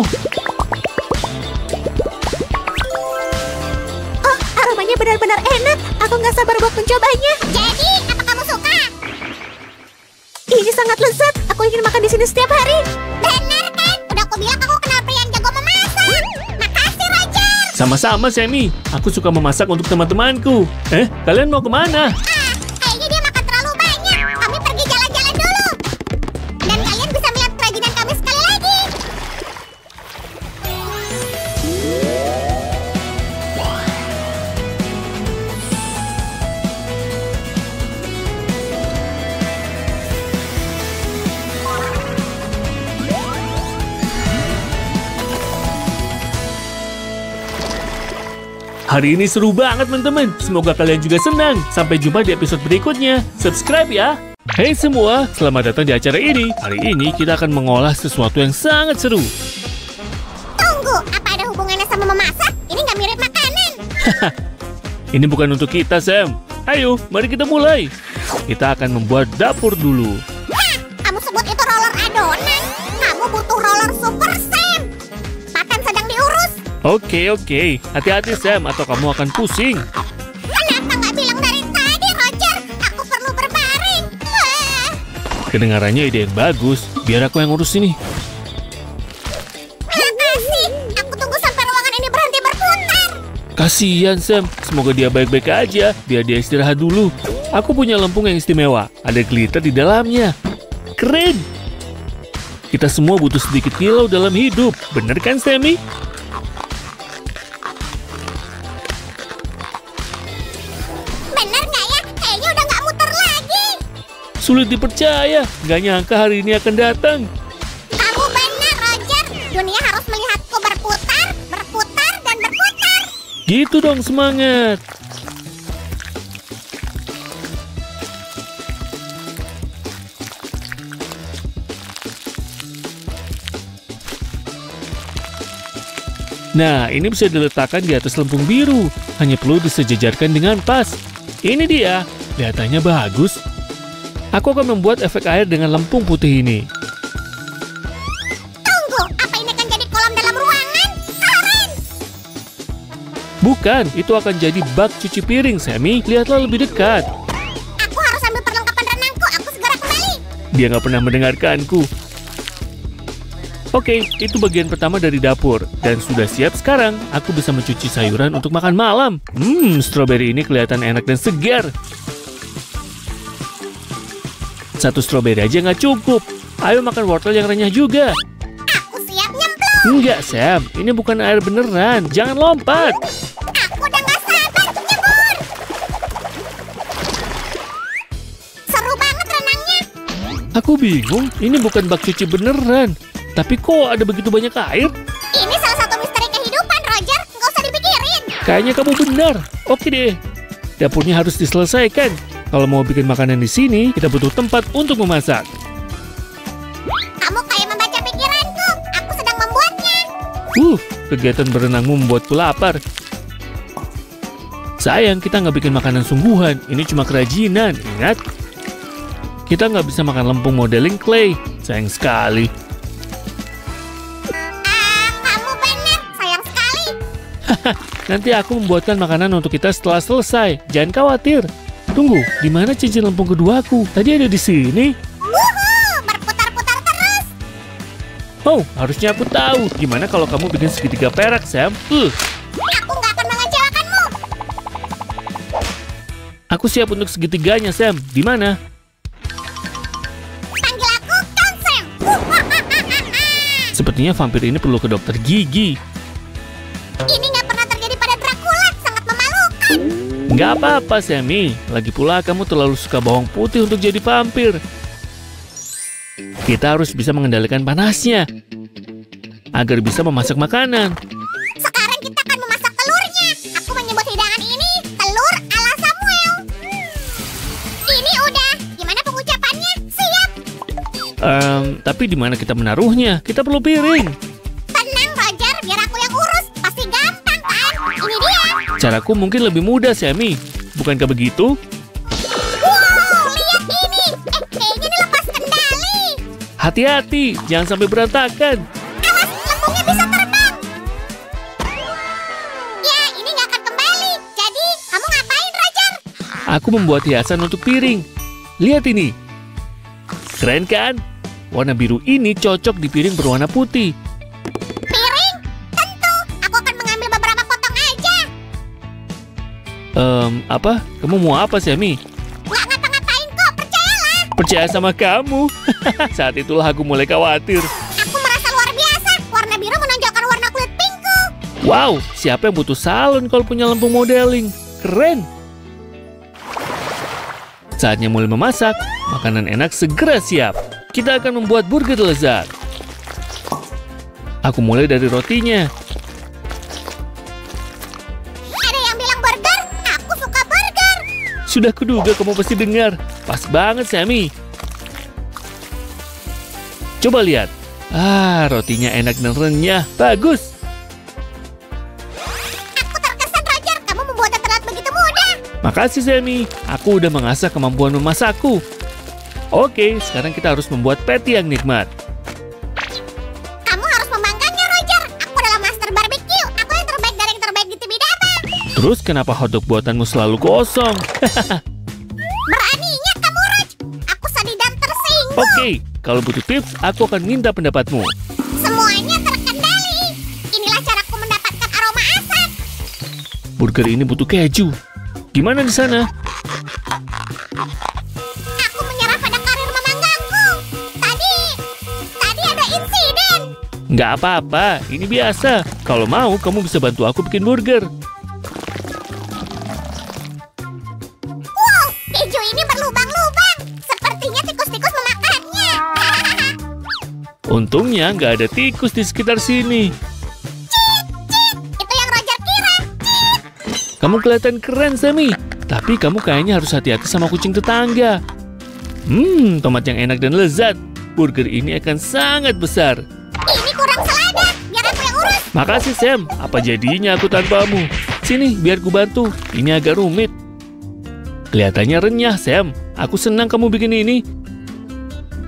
Oh, aromanya benar-benar enak. Aku nggak sabar buat mencobanya. Jadi, apa kamu suka? Ini sangat lezat. Aku ingin makan di sini setiap hari. Benar kan? Udah aku bilang aku kenal pria yang jago memasak. Makasih, Roger. Sama-sama, Sammy. Aku suka memasak untuk teman-temanku. Kalian mau kemana? Kayaknya dia makan terlalu banyak. Kami pergi jalan-jalan dulu. Dan kalian bisa melihat kerajinan kami sekali lagi. Hari ini seru banget teman-teman. Semoga kalian juga senang. Sampai jumpa di episode berikutnya. Subscribe ya. Hey semua, selamat datang di acara ini. Hari ini kita akan mengolah sesuatu yang sangat seru. Tunggu, apa ada hubungannya sama memasak? Ini nggak mirip makanan. Ini bukan untuk kita, Sam. Ayo, mari kita mulai. Kita akan membuat dapur dulu. Hah, kamu sebut itu roller adonan? Kamu butuh roller super, Sam. Makan sedang diurus. Oke. Hati-hati, Sam, atau kamu akan pusing. Kenapa nggak bilang dari tadi, Roger? Aku perlu berbaring. Kedengarannya ide yang bagus. Biar aku yang urus ini. Makasih. Aku tunggu sampai ruangan ini berhenti berputar. Kasihan, Sam. Semoga dia baik-baik aja. Biar dia istirahat dulu. Aku punya lempung yang istimewa. Ada glitter di dalamnya. Keren. Kita semua butuh sedikit kilau dalam hidup. Bener kan, Sammy? Bener nggak ya? Kayaknya udah nggak muter lagi. Sulit dipercaya. Gak nyangka hari ini akan datang. Kamu benar, Roger. Dunia harus melihatku berputar, berputar, dan berputar. Gitu dong semangat. Nah, ini bisa diletakkan di atas lempung biru. Hanya perlu disejajarkan dengan pas. Ini dia. Kelihatannya bagus. Aku akan membuat efek air dengan lempung putih ini. Tunggu, apa ini akan jadi kolam dalam ruangan? Keren! Bukan, itu akan jadi bak cuci piring, Sammy. Lihatlah lebih dekat. Aku harus ambil perlengkapan renangku. Aku segera kembali. Dia nggak pernah mendengarkanku. Oke, itu bagian pertama dari dapur. Dan sudah siap sekarang. Aku bisa mencuci sayuran untuk makan malam. Stroberi ini kelihatan enak dan segar. Satu stroberi aja nggak cukup. Ayo makan wortel yang renyah juga. Aku siap nyemplung. Enggak, Sam. Ini bukan air beneran. Jangan lompat. Aku udah nggak sabar nyebur. Seru banget renangnya. Aku bingung. Ini bukan bak cuci beneran. Tapi kok ada begitu banyak air? Ini salah satu misteri kehidupan, Roger. Kayaknya kamu benar. Oke deh. Dapurnya harus diselesaikan. Kalau mau bikin makanan di sini, kita butuh tempat untuk memasak. Kamu kayak membaca pikiranku. Aku sedang membuatnya. Kegiatan berenangmu membuatku lapar. Sayang, kita nggak bikin makanan sungguhan. Ini cuma kerajinan, ingat? Kita nggak bisa makan lempung modeling clay. Sayang sekali. Kamu benar. Sayang sekali. Nanti aku membuatkan makanan untuk kita setelah selesai. Jangan khawatir. Tunggu, di mana cincin lempung keduaku? Tadi ada di sini. Berputar-putar terus. Oh, harusnya aku tahu. Gimana kalau kamu bikin segitiga perak, Sam? Aku nggak akan mengecewakanmu. Aku siap untuk segitiganya, Sam. Di mana? Panggil aku Kang Sam. Sepertinya vampir ini perlu ke dokter gigi. Ini nggak pernah terjadi pada Dracula. Sangat memalukan. Nggak apa-apa, Sammy. Lagi pula kamu terlalu suka bawang putih untuk jadi vampir. Kita harus bisa mengendalikan panasnya agar bisa memasak makanan. Sekarang kita akan memasak telurnya. Aku menyebut hidangan ini telur ala Samuel. Ini udah. Gimana pengucapannya? Siap. Tapi di mana kita menaruhnya? Kita perlu piring. Tenang, Roger. Biar aku yang urus. Pasti gampang, kan? Ini dia. Caraku mungkin lebih mudah, Sammy. Bukankah begitu? Wow, lihat ini. Kayaknya ini lepas kendali. Hati-hati, jangan sampai berantakan. Awas, lempungnya bisa terbang. Ya, ini nggak akan kembali. Jadi, kamu ngapain, Roger? Aku membuat hiasan untuk piring. Lihat ini. Keren kan? Warna biru ini cocok di piring berwarna putih. Piring? Tentu. Aku akan mengambil beberapa potong aja. Apa? Kamu mau apa, Sammy? Nggak ngapa-ngapain kok, percayalah. Percaya sama kamu. Saat itulah aku mulai khawatir. Aku merasa luar biasa. Warna biru menonjolkan warna kulit pinkku. Wow, siapa yang butuh salon kalau punya lempung modeling? Keren. Saatnya mulai memasak. Makanan enak segera siap. Kita akan membuat burger lezat. Aku mulai dari rotinya. Ada yang bilang burger? Aku suka burger. Sudah kuduga kamu pasti dengar. Pas banget, Sammy. Coba lihat. Rotinya enak dan renyah. Bagus. Aku terkesan, Roger. Kamu membuatnya terlihat begitu mudah. Makasih, Sammy. Aku udah mengasah kemampuan memasakku. Oke, sekarang kita harus membuat patty yang nikmat. Kamu harus membanggakannya, Roger. Aku adalah master barbecue. Aku yang terbaik dari yang terbaik di TV Dapat. Terus kenapa hotdog buatanmu selalu kosong? Beraninya kamu, Raj. Aku sedih dan tersinggung. Oke, kalau butuh tips, aku akan minta pendapatmu. Semuanya terkendali. Inilah caraku mendapatkan aroma asap. Burger ini butuh keju. Gimana di sana? Aku menyerah pada karir memanggangku. Tadi ada insiden. Nggak apa-apa, ini biasa. Kalau mau, kamu bisa bantu aku bikin burger. Wow, keju ini berlubang-lubang. Sepertinya tikus-tikus memakannya. Untungnya nggak ada tikus di sekitar sini. Itu yang Roger kira. Kamu kelihatan keren, Sammy. Tapi kamu kayaknya harus hati-hati sama kucing tetangga. Tomat yang enak dan lezat. Burger ini akan sangat besar. Ini kurang selada. Biar aku yang urus. Makasih, Sam. Apa jadinya aku tanpamu? Sini, biar ku bantu. Ini agak rumit. Kelihatannya renyah, Sam. Aku senang kamu bikin ini.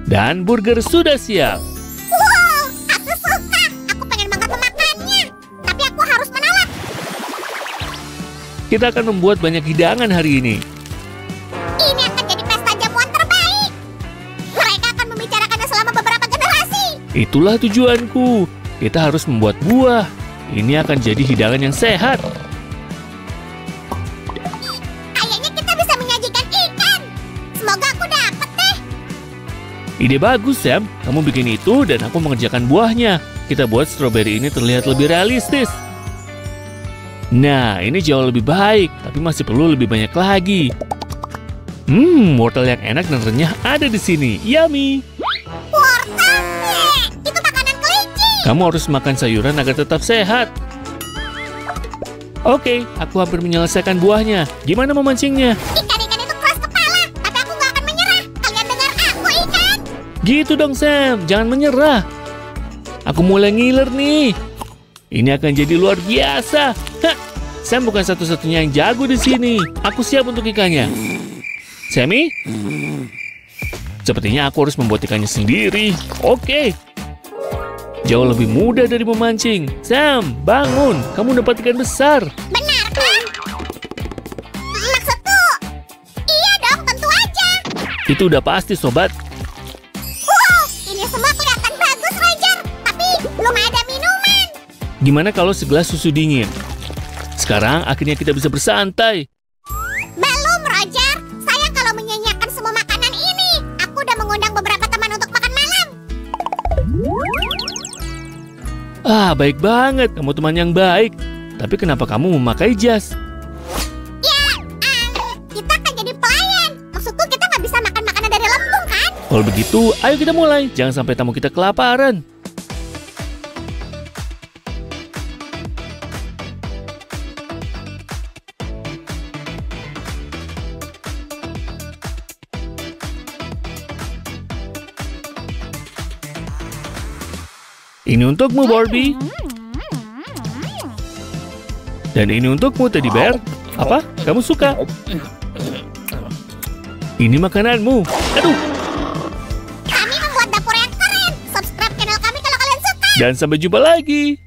Dan burger sudah siap. Wow, aku suka. Aku pengen banget memakannya. Tapi aku harus menolak. Kita akan membuat banyak hidangan hari ini. Ini akan jadi pesta jamuan terbaik. Mereka akan membicarakannya selama beberapa generasi. Itulah tujuanku. Kita harus membuat buah. Ini akan jadi hidangan yang sehat. Kayaknya kita bisa menyajikan ikan. Semoga aku dapat deh. Ide bagus, Sam. Kamu bikin itu dan aku mengerjakan buahnya. Kita buat stroberi ini terlihat lebih realistis. Nah, ini jauh lebih baik, tapi masih perlu lebih banyak lagi. Wortel yang enak dan renyah ada di sini. Yummy! Wortel? Itu makanan kelinci. Kamu harus makan sayuran agar tetap sehat. Oke, aku hampir menyelesaikan buahnya. Gimana memancingnya? Ikan-ikan itu keras kepala, tapi aku nggak akan menyerah. Kalian dengar aku, ikan? Gitu dong, Sam. Jangan menyerah. Aku mulai ngiler nih. Ini akan jadi luar biasa. Hah, Sam bukan satu-satunya yang jago di sini. Aku siap untuk ikannya. Sammy? Sepertinya aku harus membuat ikannya sendiri. Oke. Jauh lebih mudah dari memancing. Sam, bangun. Kamu dapat ikan besar. Benar, kan? Maksudku, iya dong, tentu aja. Itu udah pasti, sobat. Wow, ini semua kelihatan bagus, Roger. Tapi belum ada minuman. Gimana kalau segelas susu dingin? Sekarang akhirnya kita bisa bersantai. Belum, Roger. Sayang kalau menyanyiakan semua makanan ini. Aku udah mengundang beberapa teman untuk makan malam. Ah, baik banget. Kamu teman yang baik. Tapi kenapa kamu memakai jas? Ya, kita kan jadi pelayan. Maksudku kita nggak bisa makan makanan dari lembung, kan? Kalau begitu, ayo kita mulai. Jangan sampai tamu kita kelaparan. Ini untukmu, Barbie. Dan ini untukmu, Teddy Bear. Apa? Kamu suka? Ini makananmu. Aduh. Kami membuat dapur yang keren. Subscribe channel kami kalau kalian suka. Dan sampai jumpa lagi.